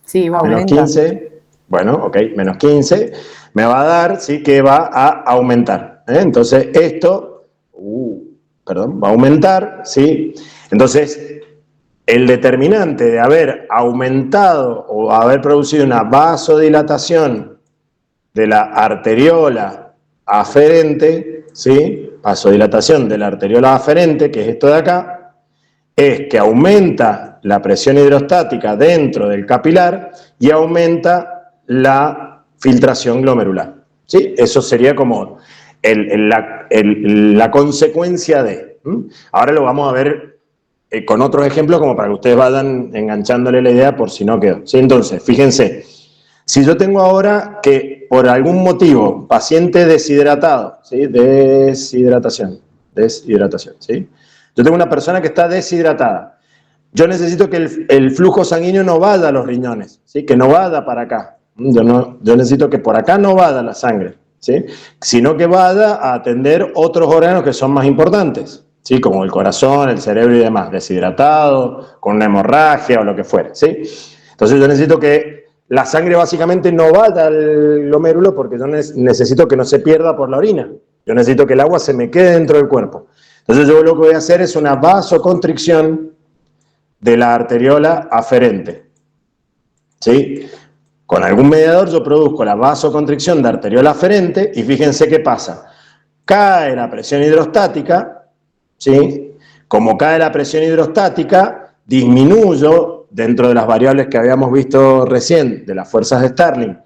sí, va menos 15, bueno, ok, menos 15, me va a dar, sí, que va a aumentar. Entonces, esto, va a aumentar, ¿sí? Entonces, el determinante de haber aumentado o haber producido una vasodilatación de la arteriola aferente, ¿sí?, vasodilatación de la arteriola aferente, que es esto de acá, es que aumenta la presión hidrostática dentro del capilar y aumenta la filtración glomerular, ¿sí? Eso sería como la consecuencia de. Ahora lo vamos a ver con otros ejemplos como para que ustedes vayan enganchándole la idea por si no quedó, ¿sí? Entonces, fíjense, si yo tengo ahora que que por algún motivo, paciente deshidratado, ¿sí? Deshidratación, ¿sí? Yo tengo una persona que está deshidratada. Yo necesito que el flujo sanguíneo no vaya a los riñones, ¿sí? Que no vaya para acá. Yo necesito que por acá no vaya la sangre, ¿sí? Sino que vaya a atender otros órganos que son más importantes, ¿sí? Como el corazón, el cerebro y demás, deshidratado, con una hemorragia o lo que fuera, ¿sí? Entonces yo necesito que la sangre básicamente no vaya al glomérulo porque yo necesito que no se pierda por la orina. Yo necesito que el agua se me quede dentro del cuerpo. Entonces yo lo que voy a hacer es una vasoconstricción de la arteriola aferente, ¿sí? Con algún mediador yo produzco la vasoconstricción de arteriola aferente y fíjense qué pasa. Cae la presión hidrostática, ¿sí? Como cae la presión hidrostática, disminuyo, dentro de las variables que habíamos visto recién, de las fuerzas de Starling,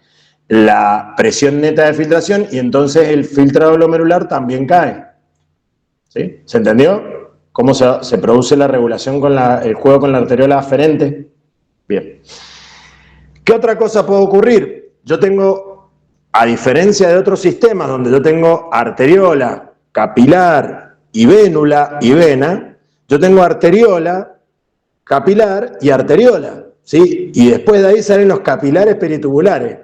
la presión neta de filtración y entonces el filtrado glomerular también cae. ¿Sí? ¿Se entendió? ¿Cómo se produce la regulación con el juego con la arteriola aferente? Bien. ¿Qué otra cosa puede ocurrir? Yo tengo, a diferencia de otros sistemas donde yo tengo arteriola, capilar y vénula y vena, yo tengo arteriola, capilar y arteriola, ¿sí? Y después de ahí salen los capilares peritubulares.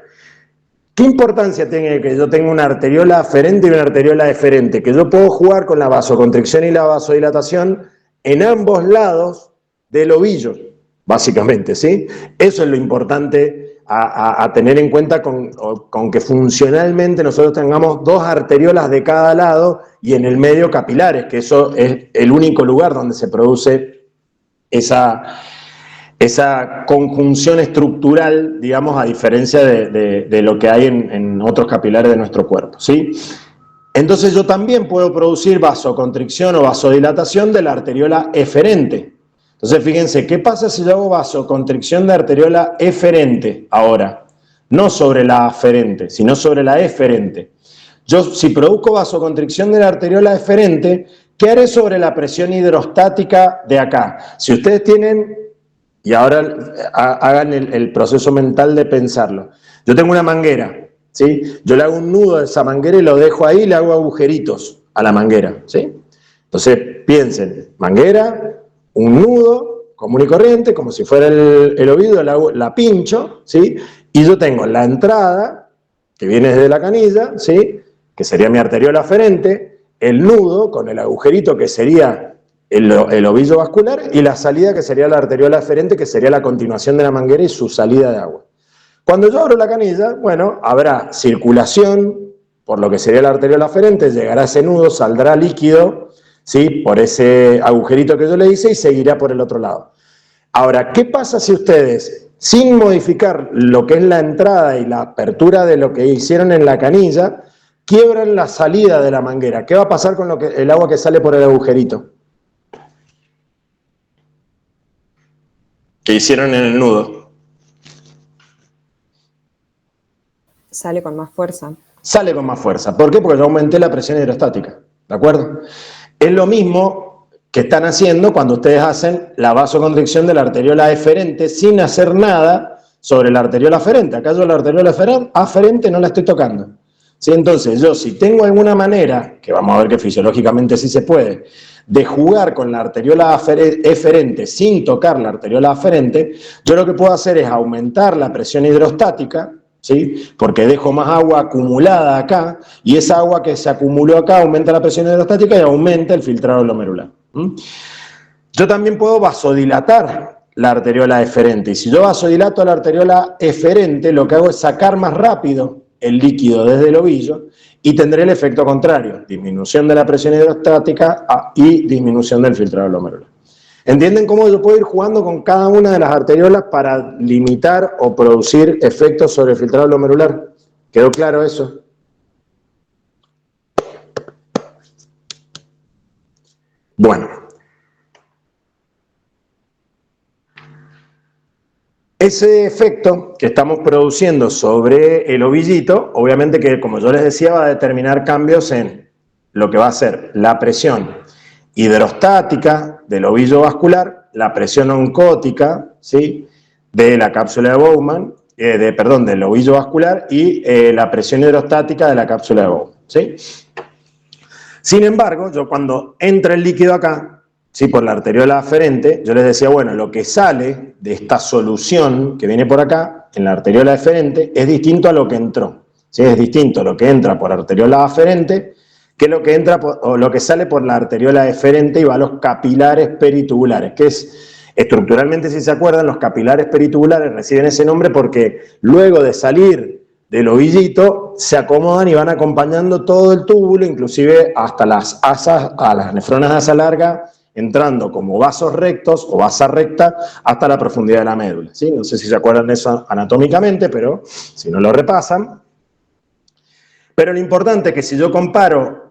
¿Qué importancia tiene que yo tenga una arteriola aferente y una arteriola eferente? Que yo puedo jugar con la vasoconstricción y la vasodilatación en ambos lados del ovillo, básicamente, ¿sí? Eso es lo importante a tener en cuenta con que funcionalmente nosotros tengamos dos arteriolas de cada lado y en el medio capilares, que eso es el único lugar donde se produce esa conjunción estructural, digamos, a diferencia de lo que hay en otros capilares de nuestro cuerpo, ¿sí? Entonces yo también puedo producir vasoconstricción o vasodilatación de la arteriola eferente. Entonces fíjense, ¿qué pasa si yo hago vasoconstricción de arteriola eferente ahora? No sobre la aferente, sino sobre la eferente. Yo, si produzco vasoconstricción de la arteriola eferente, ¿qué haré sobre la presión hidrostática de acá? Si ustedes tienen... Y ahora hagan el proceso mental de pensarlo. Yo tengo una manguera, ¿sí? Yo le hago un nudo a esa manguera y lo dejo ahí y le hago agujeritos a la manguera, ¿sí? Entonces, piensen, manguera, un nudo común y corriente, como si fuera el oído, la pincho, ¿sí? Y yo tengo la entrada, que viene desde la canilla, ¿sí? Que sería mi arteriola aferente, el nudo con el agujerito que sería el ovillo vascular y la salida que sería la arteriola eferente, que sería la continuación de la manguera y su salida de agua. Cuando yo abro la canilla, bueno, habrá circulación por lo que sería la arteriola aferente, llegará ese nudo, saldrá líquido, ¿sí? Por ese agujerito que yo le hice y seguirá por el otro lado. Ahora, ¿qué pasa si ustedes, sin modificar lo que es la entrada y la apertura de lo que hicieron en la canilla, quiebran la salida de la manguera? ¿Qué va a pasar con el agua que sale por el agujerito que hicieron en el nudo? Sale con más fuerza. Sale con más fuerza. ¿Por qué? Porque yo aumenté la presión hidrostática. ¿De acuerdo? Es lo mismo que están haciendo cuando ustedes hacen la vasoconstricción de la arteriola eferente sin hacer nada sobre la arteriola aferente. Acá yo la arteriola aferente no la estoy tocando. ¿Sí? Entonces yo, si tengo alguna manera, que vamos a ver que fisiológicamente sí se puede, de jugar con la arteriola eferente sin tocar la arteriola aferente, yo lo que puedo hacer es aumentar la presión hidrostática, ¿sí? Porque dejo más agua acumulada acá, y esa agua que se acumuló acá aumenta la presión hidrostática y aumenta el filtrado glomerular. Yo también puedo vasodilatar la arteriola eferente, y si yo vasodilato la arteriola eferente, lo que hago es sacar más rápido el líquido desde el ovillo y tendré el efecto contrario, disminución de la presión hidrostática y disminución del filtrado glomerular. ¿Entienden cómo yo puedo ir jugando con cada una de las arteriolas para limitar o producir efectos sobre el filtrado glomerular? ¿Quedó claro eso? Bueno. Ese efecto que estamos produciendo sobre el ovillito, obviamente que, como yo les decía, va a determinar cambios en lo que va a ser la presión hidrostática del ovillo vascular, la presión oncótica, ¿sí? De la cápsula de Bowman del ovillo vascular y la presión hidrostática de la cápsula de Bowman, ¿sí? Sin embargo, yo cuando entra el líquido acá, ¿sí? Por la arteriola aferente, yo les decía, bueno, lo que sale de esta solución que viene por acá, en la arteriola aferente, es distinto a lo que entró, ¿sí? Es distinto lo que entra por arteriola aferente que lo que entra o lo que sale por la arteriola eferente y va a los capilares peritubulares, que es estructuralmente, si se acuerdan, los capilares peritubulares reciben ese nombre porque luego de salir del ovillito se acomodan y van acompañando todo el túbulo, inclusive hasta las asas, a las nefronas de asa larga, entrando como vasos rectos o vasa recta hasta la profundidad de la médula, ¿sí? No sé si se acuerdan de eso anatómicamente, pero si no lo repasan. Pero lo importante es que si yo comparo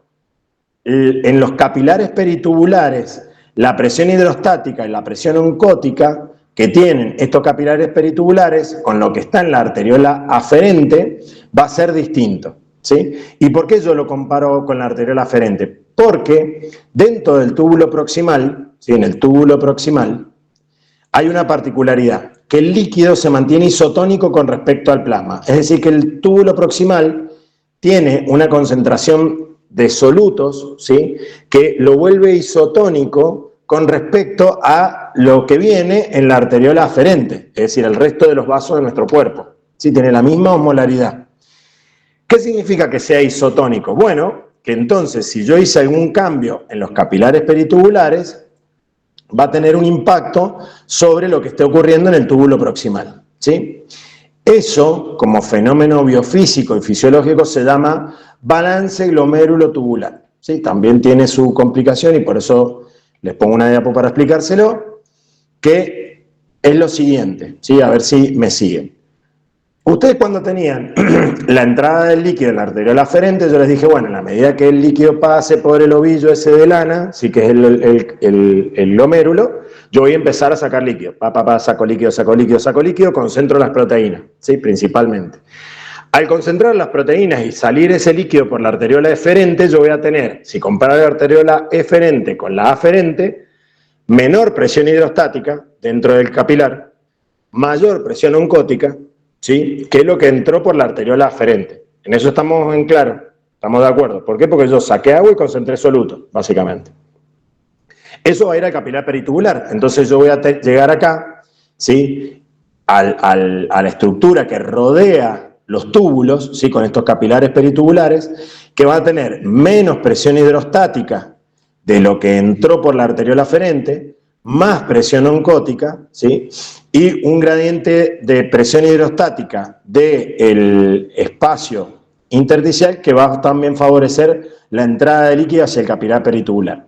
en los capilares peritubulares la presión hidrostática y la presión oncótica que tienen estos capilares peritubulares con lo que está en la arteriola aferente, va a ser distinto, ¿sí? ¿Y por qué yo lo comparo con la arteriola aferente? Porque dentro del túbulo proximal, ¿sí? En el túbulo proximal, hay una particularidad, que el líquido se mantiene isotónico con respecto al plasma. Es decir, que el túbulo proximal tiene una concentración de solutos, ¿sí? Que lo vuelve isotónico con respecto a lo que viene en la arteriola aferente, es decir, el resto de los vasos de nuestro cuerpo, ¿sí? Tiene la misma osmolaridad. ¿Qué significa que sea isotónico? Bueno, que entonces si yo hice algún cambio en los capilares peritubulares, va a tener un impacto sobre lo que esté ocurriendo en el túbulo proximal, ¿sí? Eso, como fenómeno biofísico y fisiológico, se llama balance glomérulo-tubular, ¿sí? También tiene su complicación y por eso les pongo una diapo para explicárselo, que es lo siguiente, ¿sí? A ver si me siguen. Ustedes cuando tenían la entrada del líquido en la arteriola aferente, yo les dije, bueno, en la medida que el líquido pase por el ovillo ese de lana, sí que es el glomérulo, yo voy a empezar a sacar líquido. Saco líquido, saco líquido, saco líquido, concentro las proteínas, ¿sí? Principalmente. Al concentrar las proteínas y salir ese líquido por la arteriola eferente, yo voy a tener, si comparo la arteriola eferente con la aferente, menor presión hidrostática dentro del capilar, mayor presión oncótica, ¿sí? Que es lo que entró por la arteriola aferente. En eso estamos en claro, estamos de acuerdo. ¿Por qué? Porque yo saqué agua y concentré soluto, básicamente. Eso va a ir al capilar peritubular. Entonces yo voy a llegar acá, ¿sí? A la estructura que rodea los túbulos, ¿sí? Con estos capilares peritubulares, que van a tener menos presión hidrostática de lo que entró por la arteriola aferente, más presión oncótica, ¿sí? Y un gradiente de presión hidrostática del espacio intersticial que va a también favorecer la entrada de líquido hacia el capilar peritubular.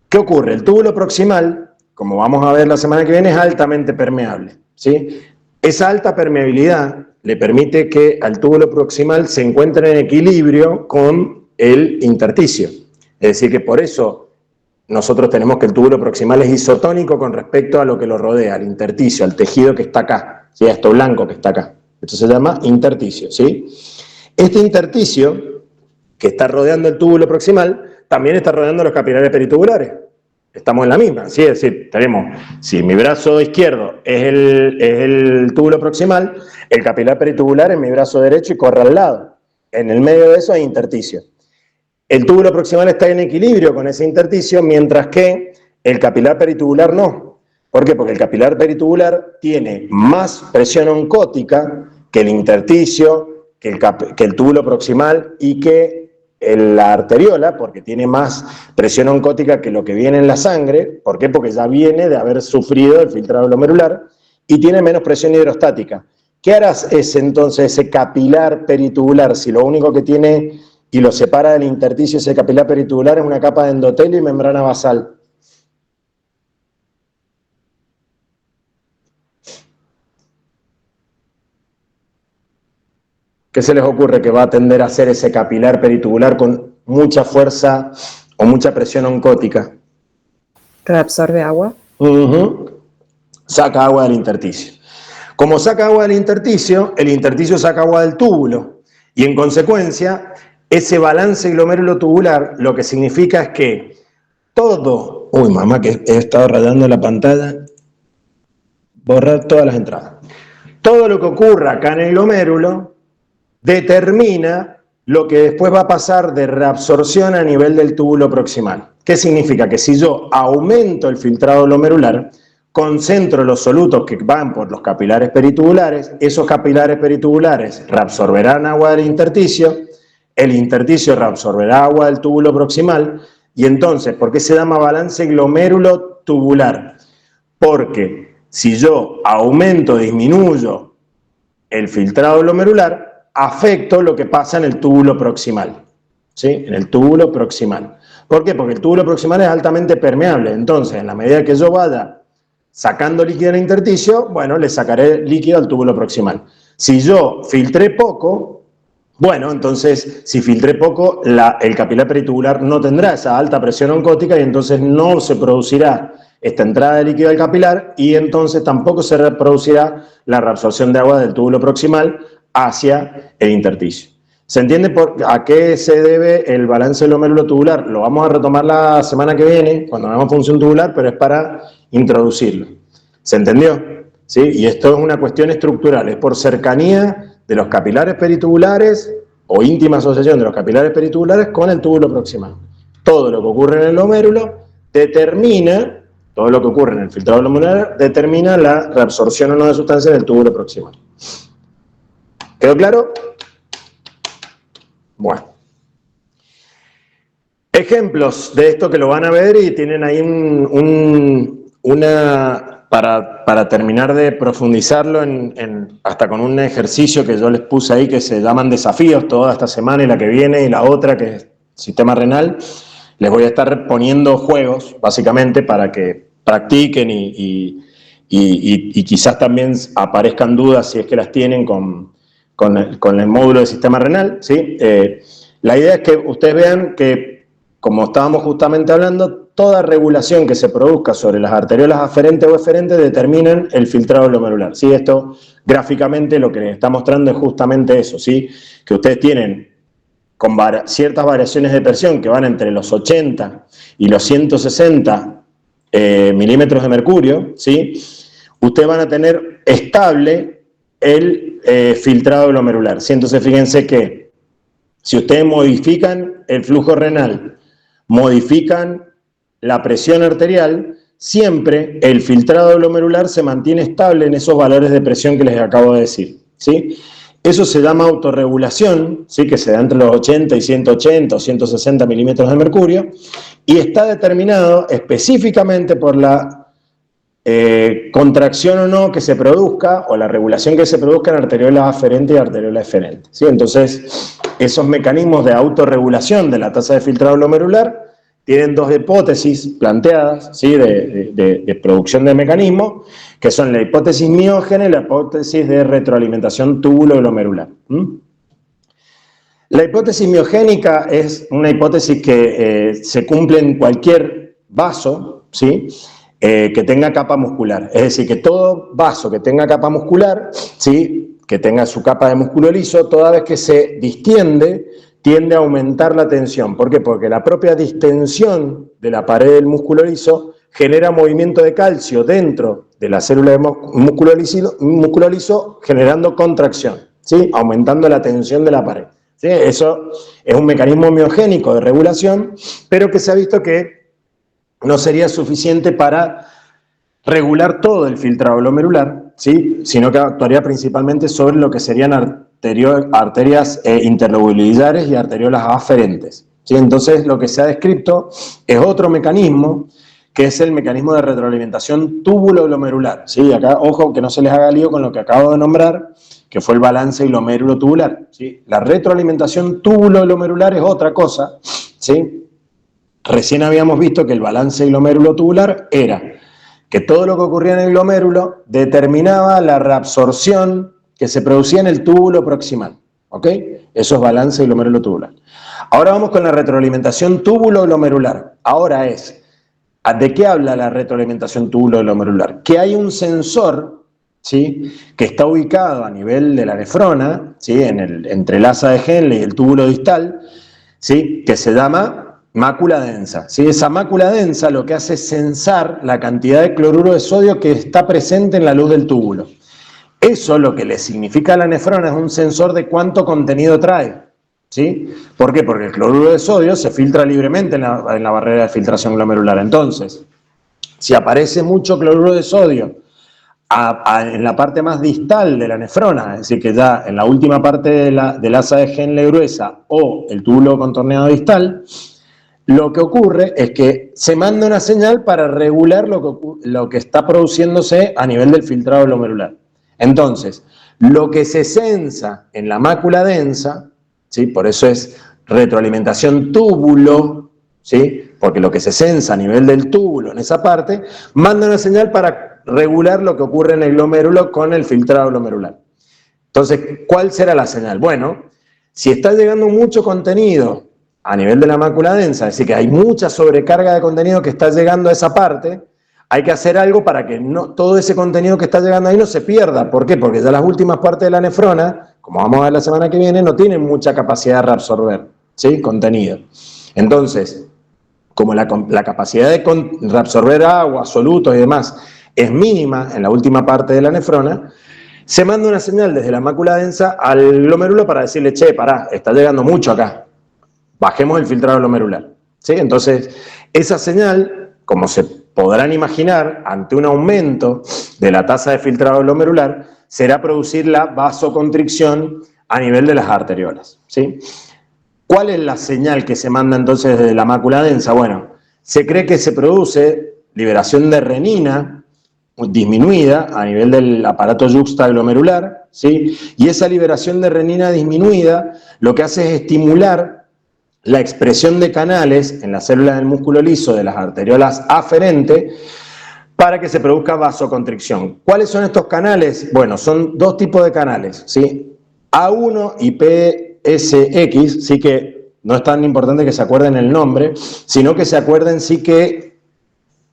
¿Qué ocurre? El túbulo proximal, como vamos a ver la semana que viene, es altamente permeable, ¿sí? Esa alta permeabilidad le permite que al túbulo proximal se encuentre en equilibrio con el intersticio. Es decir, que por eso nosotros tenemos que el túbulo proximal es isotónico con respecto a lo que lo rodea, al intersticio, al tejido que está acá, ¿sí? A esto blanco que está acá. Esto se llama intersticio, ¿sí? Este intersticio que está rodeando el túbulo proximal también está rodeando los capilares peritubulares. Estamos en la misma, ¿sí? Es decir, tenemos, si mi brazo izquierdo es el túbulo proximal, el capilar peritubular es mi brazo derecho y corre al lado. En el medio de eso hay intersticio. El túbulo proximal está en equilibrio con ese intersticio, mientras que el capilar peritubular no. ¿Por qué? Porque el capilar peritubular tiene más presión oncótica que el intersticio, que el túbulo proximal y que la arteriola, porque tiene más presión oncótica que lo que viene en la sangre. ¿Por qué? Porque ya viene de haber sufrido el filtrado glomerular y tiene menos presión hidrostática. ¿Qué harás entonces ese capilar peritubular si lo único que tiene y lo separa del intersticio ese capilar peritubular es una capa de endotelio y membrana basal? ¿Qué se les ocurre que va a tender a hacer ese capilar peritubular con mucha fuerza o mucha presión oncótica? Reabsorbe agua. Saca agua del intersticio. Como saca agua del intersticio, el intersticio saca agua del túbulo. Y en consecuencia, ese balance glomérulo-tubular lo que significa es que todo... Uy, mamá, que he estado rayando la pantalla. Borrar todas las entradas. todo lo que ocurra acá en el glomérulo determina lo que después va a pasar de reabsorción a nivel del túbulo proximal. ¿Qué significa? Que si yo aumento el filtrado glomerular, concentro los solutos que van por los capilares peritubulares, esos capilares peritubulares reabsorberán agua del intersticio, el intersticio reabsorberá agua del túbulo proximal, y entonces, ¿por qué se llama balance glomérulo tubular? Porque si yo aumento, disminuyo el filtrado glomerular, afecto lo que pasa en el túbulo proximal, ¿sí? En el túbulo proximal. ¿Por qué? Porque el túbulo proximal es altamente permeable. Entonces, en la medida que yo vaya sacando líquido del intersticio, bueno, le sacaré líquido al túbulo proximal. Si yo filtré poco, bueno, entonces, si filtré poco, el capilar peritubular no tendrá esa alta presión oncótica y entonces no se producirá esta entrada de líquido al capilar y entonces tampoco se reproducirá la reabsorción de agua del túbulo proximal hacia el intersticio. ¿Se entiende a qué se debe el balance glomérulo tubular? Lo vamos a retomar la semana que viene, cuando hagamos función tubular, pero es para introducirlo. ¿Se entendió? ¿Sí? Y esto es una cuestión estructural, es por cercanía de los capilares peritubulares o íntima asociación de los capilares peritubulares con el túbulo proximal. Todo lo que ocurre en el glomérulo determina, todo lo que ocurre en el filtrado glomerular determina la reabsorción o no de sustancias del túbulo proximal. ¿Quedó claro? Bueno. Ejemplos de esto que lo van a ver y tienen ahí para terminar de profundizarlo hasta con un ejercicio que yo les puse ahí que se llaman desafíos toda esta semana y la que viene y la otra que es sistema renal. Les voy a estar poniendo juegos básicamente para que practiquen y quizás también aparezcan dudas si es que las tienen con el módulo de sistema renal, ¿sí? La idea es que ustedes vean que, como estábamos justamente hablando, toda regulación que se produzca sobre las arteriolas aferentes o eferentes determinan el filtrado glomerular, ¿sí? Esto gráficamente lo que les está mostrando es justamente eso, ¿sí? Que ustedes tienen con ciertas variaciones de presión que van entre los 80 y los 160 milímetros de mercurio, ¿sí? Ustedes van a tener estable el filtrado glomerular, ¿sí? Entonces fíjense que si ustedes modifican el flujo renal, modifican la presión arterial, siempre el filtrado glomerular se mantiene estable en esos valores de presión que les acabo de decir, ¿sí? Eso se llama autorregulación, ¿sí? Que se da entre los 80 y 180 o 160 milímetros de mercurio, y está determinado específicamente por la contracción o no que se produzca, o la regulación que se produzca en arteriolas aferentes y arteriolas eferentes, ¿sí? Entonces, esos mecanismos de autorregulación de la tasa de filtrado glomerular tienen dos hipótesis planteadas, ¿sí? de producción de mecanismos, que son la hipótesis miógena y la hipótesis de retroalimentación túbulo-glomerular. La hipótesis miogénica es una hipótesis que se cumple en cualquier vaso, ¿sí? Que tenga capa muscular. Es decir, que todo vaso que tenga capa muscular, ¿sí? Que tenga su capa de músculo liso, toda vez que se distiende, tiende a aumentar la tensión. ¿Por qué? Porque la propia distensión de la pared del músculo liso genera movimiento de calcio dentro de la célula de músculo liso, generando contracción, ¿sí? Aumentando la tensión de la pared, ¿sí? Eso es un mecanismo miogénico de regulación, pero que se ha visto que no sería suficiente para regular todo el filtrado glomerular, ¿sí? Sino que actuaría principalmente sobre lo que serían arterias interlobulares y arteriolas aferentes, ¿sí? Entonces, lo que se ha descrito es otro mecanismo, que es el mecanismo de retroalimentación túbulo-glomerular, ¿sí? Acá, ojo, que no se les haga lío con lo que acabo de nombrar, que fue el balance glomérulo-tubular, ¿sí? La retroalimentación túbulo-glomerular es otra cosa, ¿sí? Recién habíamos visto que el balance glomérulo-tubular era que todo lo que ocurría en el glomérulo determinaba la reabsorción que se producía en el túbulo proximal, ¿ok? Eso es balance glomérulo-tubular. Ahora vamos con la retroalimentación túbulo-glomerular. Ahora es, ¿de qué habla la retroalimentación túbulo-glomerular? Que hay un sensor, ¿sí? Que está ubicado a nivel de la nefrona, ¿sí? Entre el asa de Henle y el túbulo distal, ¿sí? Que se llama mácula densa, ¿sí? Esa mácula densa lo que hace es censar la cantidad de cloruro de sodio que está presente en la luz del túbulo. Eso lo que le significa a la nefrona es un sensor de cuánto contenido trae, ¿sí? ¿Por qué? Porque el cloruro de sodio se filtra libremente en la barrera de filtración glomerular. Entonces, si aparece mucho cloruro de sodio en la parte más distal de la nefrona, es decir, que ya en la última parte del asa de Henle gruesa o el túbulo contorneado distal, lo que ocurre es que se manda una señal para regular lo que está produciéndose a nivel del filtrado glomerular. Entonces, lo que se sensa en la mácula densa, ¿sí? Por eso es retroalimentación túbulo, ¿sí? Porque lo que se sensa a nivel del túbulo en esa parte, manda una señal para regular lo que ocurre en el glomérulo con el filtrado glomerular. Entonces, ¿cuál será la señal? Bueno, si está llegando mucho contenido a nivel de la mácula densa, es decir, que hay mucha sobrecarga de contenido que está llegando a esa parte, hay que hacer algo para que todo ese contenido que está llegando ahí no se pierda. ¿Por qué? Porque ya las últimas partes de la nefrona, como vamos a ver la semana que viene, no tienen mucha capacidad de reabsorber, ¿sí? Contenido. Entonces, como la capacidad de reabsorber agua, solutos y demás es mínima en la última parte de la nefrona, se manda una señal desde la mácula densa al glomérulo para decirle, che, pará, está llegando mucho acá, bajemos el filtrado glomerular, ¿sí? Entonces, esa señal, como se podrán imaginar, ante un aumento de la tasa de filtrado glomerular, será producir la vasoconstricción a nivel de las arteriolas, ¿sí? ¿Cuál es la señal que se manda entonces desde la mácula densa? Bueno, se cree que se produce liberación de renina disminuida a nivel del aparato yuxtaglomerular, ¿sí? Y esa liberación de renina disminuida lo que hace es estimular la expresión de canales en las células del músculo liso de las arteriolas aferentes para que se produzca vasoconstricción. ¿Cuáles son estos canales? Bueno, son dos tipos de canales, ¿sí? A1 y PSX, sí, que no es tan importante que se acuerden el nombre, sino que se acuerden sí que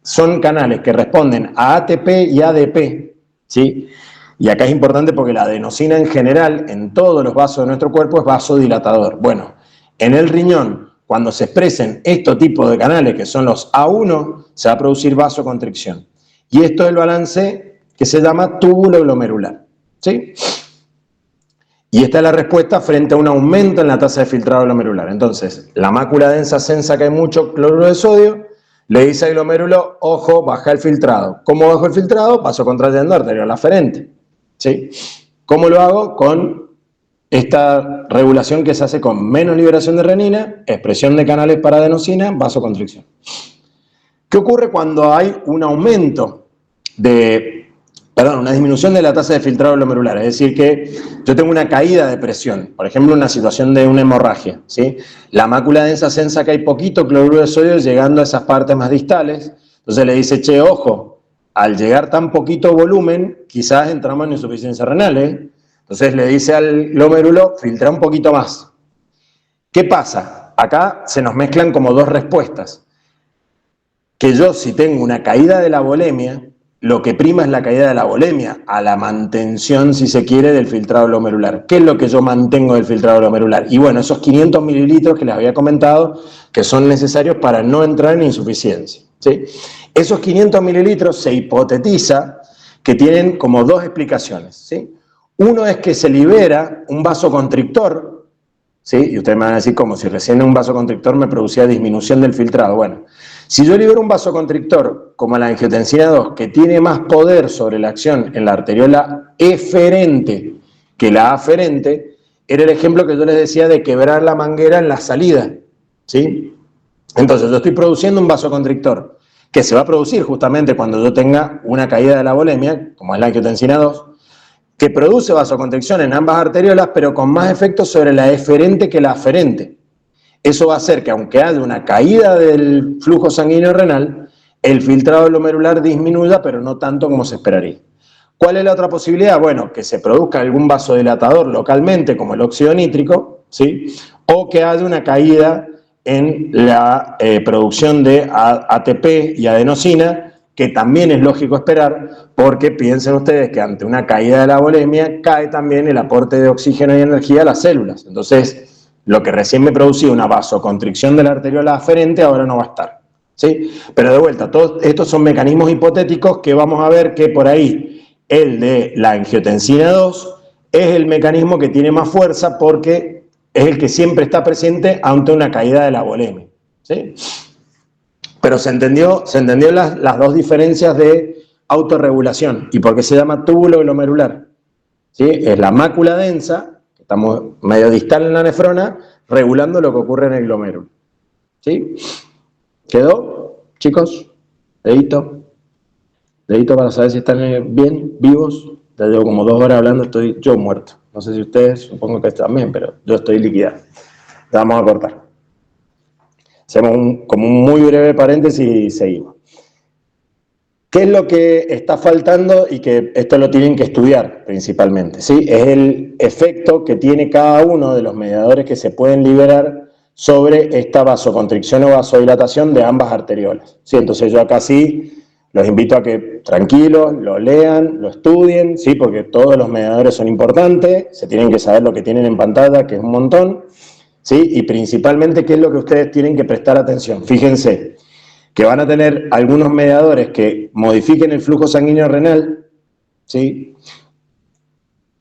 son canales que responden a ATP y ADP, ¿sí? Y acá es importante porque la adenosina en general, en todos los vasos de nuestro cuerpo, es vasodilatador. Bueno, en el riñón, cuando se expresen estos tipos de canales, que son los A1, se va a producir vasoconstricción. Y esto es el balance que se llama túbulo glomerular, ¿sí? Y esta es la respuesta frente a un aumento en la tasa de filtrado glomerular. Entonces, la mácula densa sensa que hay mucho cloruro de sodio, le dice al glomérulo, ojo, baja el filtrado. ¿Cómo bajo el filtrado? Vasocontrayendo arteriola aferente, ¿sí? ¿Cómo lo hago? Con esta regulación que se hace con menos liberación de renina, expresión de canales para adenosina, vasoconstricción. ¿Qué ocurre cuando hay un aumento una disminución de la tasa de filtrado glomerular? Es decir, que yo tengo una caída de presión, por ejemplo, una situación de una hemorragia, ¿sí? La mácula densa sensa que hay poquito cloruro de sodio llegando a esas partes más distales, entonces le dice, che, ojo, al llegar tan poquito volumen, quizás entramos en insuficiencia renal, ¿eh? Entonces le dice al glomérulo, filtra un poquito más. ¿Qué pasa? Acá se nos mezclan como dos respuestas. Que yo, si tengo una caída de la volemia, lo que prima es la caída de la volemia, a la mantención, si se quiere, del filtrado glomerular. ¿Qué es lo que yo mantengo del filtrado glomerular? Y bueno, esos 500 mililitros que les había comentado, que son necesarios para no entrar en insuficiencia, ¿sí? Esos 500 mililitros se hipotetiza que tienen como dos explicaciones, ¿sí? Uno es que se libera un vasoconstrictor, ¿sí? Y ustedes me van a decir, como si recién un vasoconstrictor me producía disminución del filtrado. Bueno, si yo libero un vasoconstrictor como la angiotensina 2, que tiene más poder sobre la acción en la arteriola eferente que la aferente, era el ejemplo que yo les decía de quebrar la manguera en la salida, ¿sí? Entonces yo estoy produciendo un vasoconstrictor que se va a producir justamente cuando yo tenga una caída de la volemia, como es la angiotensina 2, que produce vasoconstricción en ambas arteriolas, pero con más efecto sobre la eferente que la aferente. Eso va a hacer que, aunque haya una caída del flujo sanguíneo renal, el filtrado glomerular disminuya, pero no tanto como se esperaría. ¿Cuál es la otra posibilidad? Bueno, que se produzca algún vasodilatador localmente, como el óxido nítrico, ¿sí? O que haya una caída en la producción de ATP y adenosina, que también es lógico esperar, porque piensen ustedes que ante una caída de la volemia cae también el aporte de oxígeno y energía a las células. Entonces, lo que recién me producía una vasoconstricción de la arteriola aferente ahora no va a estar, ¿sí? Pero de vuelta, todos estos son mecanismos hipotéticos que vamos a ver que por ahí el de la angiotensina 2, es el mecanismo que tiene más fuerza porque es el que siempre está presente ante una caída de la volemia, ¿sí? Pero se entendió las dos diferencias de autorregulación y por qué se llama túbulo glomerular, ¿sí? Es la mácula densa, que estamos medio distal en la nefrona, regulando lo que ocurre en el glomérulo, ¿sí? ¿Quedó, chicos? Dedito para saber si están bien, vivos. Ya llevo como 2 horas hablando, estoy yo muerto. No sé si ustedes, supongo que también, pero yo estoy liquidado. Ya vamos a cortar. Hacemos como un muy breve paréntesis y seguimos. ¿Qué es lo que está faltando y que esto lo tienen que estudiar principalmente? ¿Sí? Es el efecto que tiene cada uno de los mediadores que se pueden liberar sobre esta vasoconstricción o vasodilatación de ambas arteriolas, ¿sí? Entonces yo acá sí los invito a que tranquilos, lo lean, lo estudien, ¿sí? Porque todos los mediadores son importantes, se tienen que saber lo que tienen en pantalla, que es un montón, ¿sí? Y principalmente qué es lo que ustedes tienen que prestar atención. Fíjense que van a tener algunos mediadores que modifiquen el flujo sanguíneo renal, ¿sí?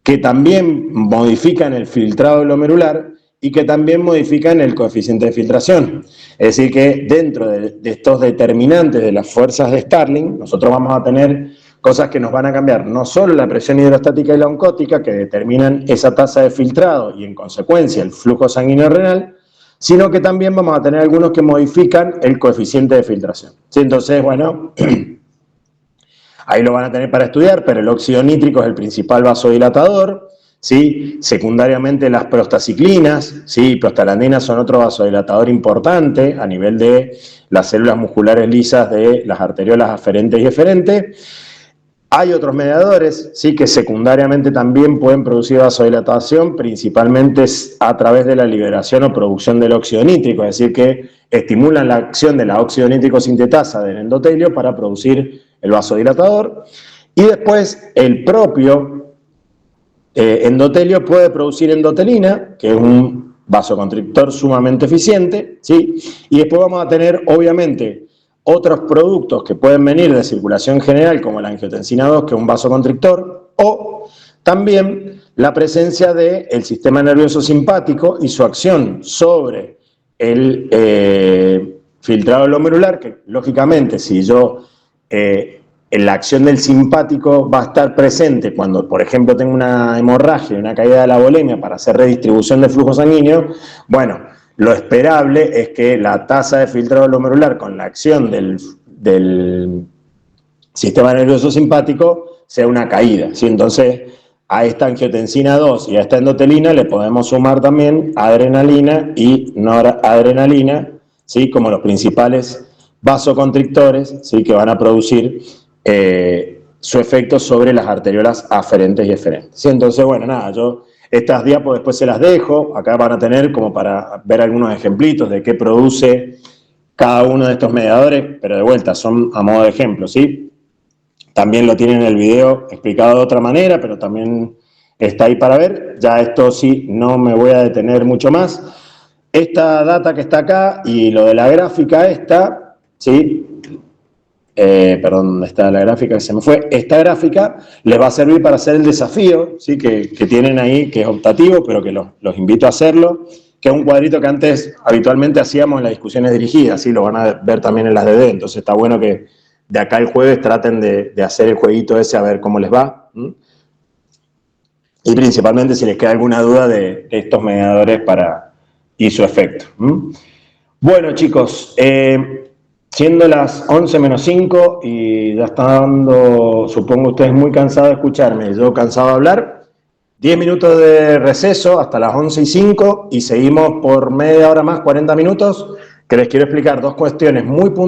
Que también modifican el filtrado glomerular y que también modifican el coeficiente de filtración. Es decir, que dentro de estos determinantes de las fuerzas de Starling, nosotros vamos a tener cosas que nos van a cambiar, no solo la presión hidrostática y la oncótica, que determinan esa tasa de filtrado y en consecuencia el flujo sanguíneo renal, sino que también vamos a tener algunos que modifican el coeficiente de filtración. ¿Sí? Entonces, bueno, ahí lo van a tener para estudiar, pero el óxido nítrico es el principal vasodilatador, ¿sí? Secundariamente las prostaciclinas, ¿sí? Prostaglandinas son otro vasodilatador importante a nivel de las células musculares lisas de las arteriolas aferentes y eferentes. Hay otros mediadores, ¿sí? Que secundariamente también pueden producir vasodilatación, principalmente a través de la liberación o producción del óxido nítrico, es decir, que estimulan la acción de la óxido nítrico sintetasa del endotelio para producir el vasodilatador. Y después el propio endotelio puede producir endotelina, que es un vasoconstrictor sumamente eficiente, ¿sí? Y después vamos a tener, obviamente, otros productos que pueden venir de circulación general, como la angiotensina 2, que es un vasoconstrictor, o también la presencia del sistema nervioso simpático y su acción sobre el filtrado glomerular, que lógicamente si yo la acción del simpático va a estar presente cuando, por ejemplo, tengo una hemorragia, una caída de la volemia para hacer redistribución de flujo sanguíneo, bueno, lo esperable es que la tasa de filtrado glomerular con la acción del sistema nervioso simpático sea una caída, ¿sí? Entonces, a esta angiotensina 2 y a esta endotelina le podemos sumar también adrenalina y noradrenalina, ¿sí? Como los principales vasoconstrictores, ¿sí? Que van a producir su efecto sobre las arteriolas aferentes y eferentes, ¿sí? Entonces, bueno, nada, yo estas diapos después se las dejo, acá van a tener como para ver algunos ejemplitos de qué produce cada uno de estos mediadores, pero de vuelta son a modo de ejemplo, ¿sí? También lo tienen en el video explicado de otra manera, pero también está ahí para ver. Ya esto sí, no me voy a detener mucho más. Esta data que está acá y lo de la gráfica esta, ¿sí? Perdón, ¿dónde está la gráfica? Que se me fue. Esta gráfica les va a servir para hacer el desafío, ¿sí? que tienen ahí, que es optativo, pero que los invito a hacerlo, que es un cuadrito que antes habitualmente hacíamos en las discusiones dirigidas, ¿sí? Lo van a ver también en las DD, entonces está bueno que de acá el jueves traten de hacer el jueguito ese a ver cómo les va. Y principalmente si les queda alguna duda de estos mediadores y su efecto. Bueno, chicos, siendo las 11:05 y ya está dando, supongo ustedes muy cansados de escucharme, yo cansado de hablar, 10 minutos de receso hasta las 11:05 y seguimos por media hora más, 40 minutos, que les quiero explicar dos cuestiones muy puntuales.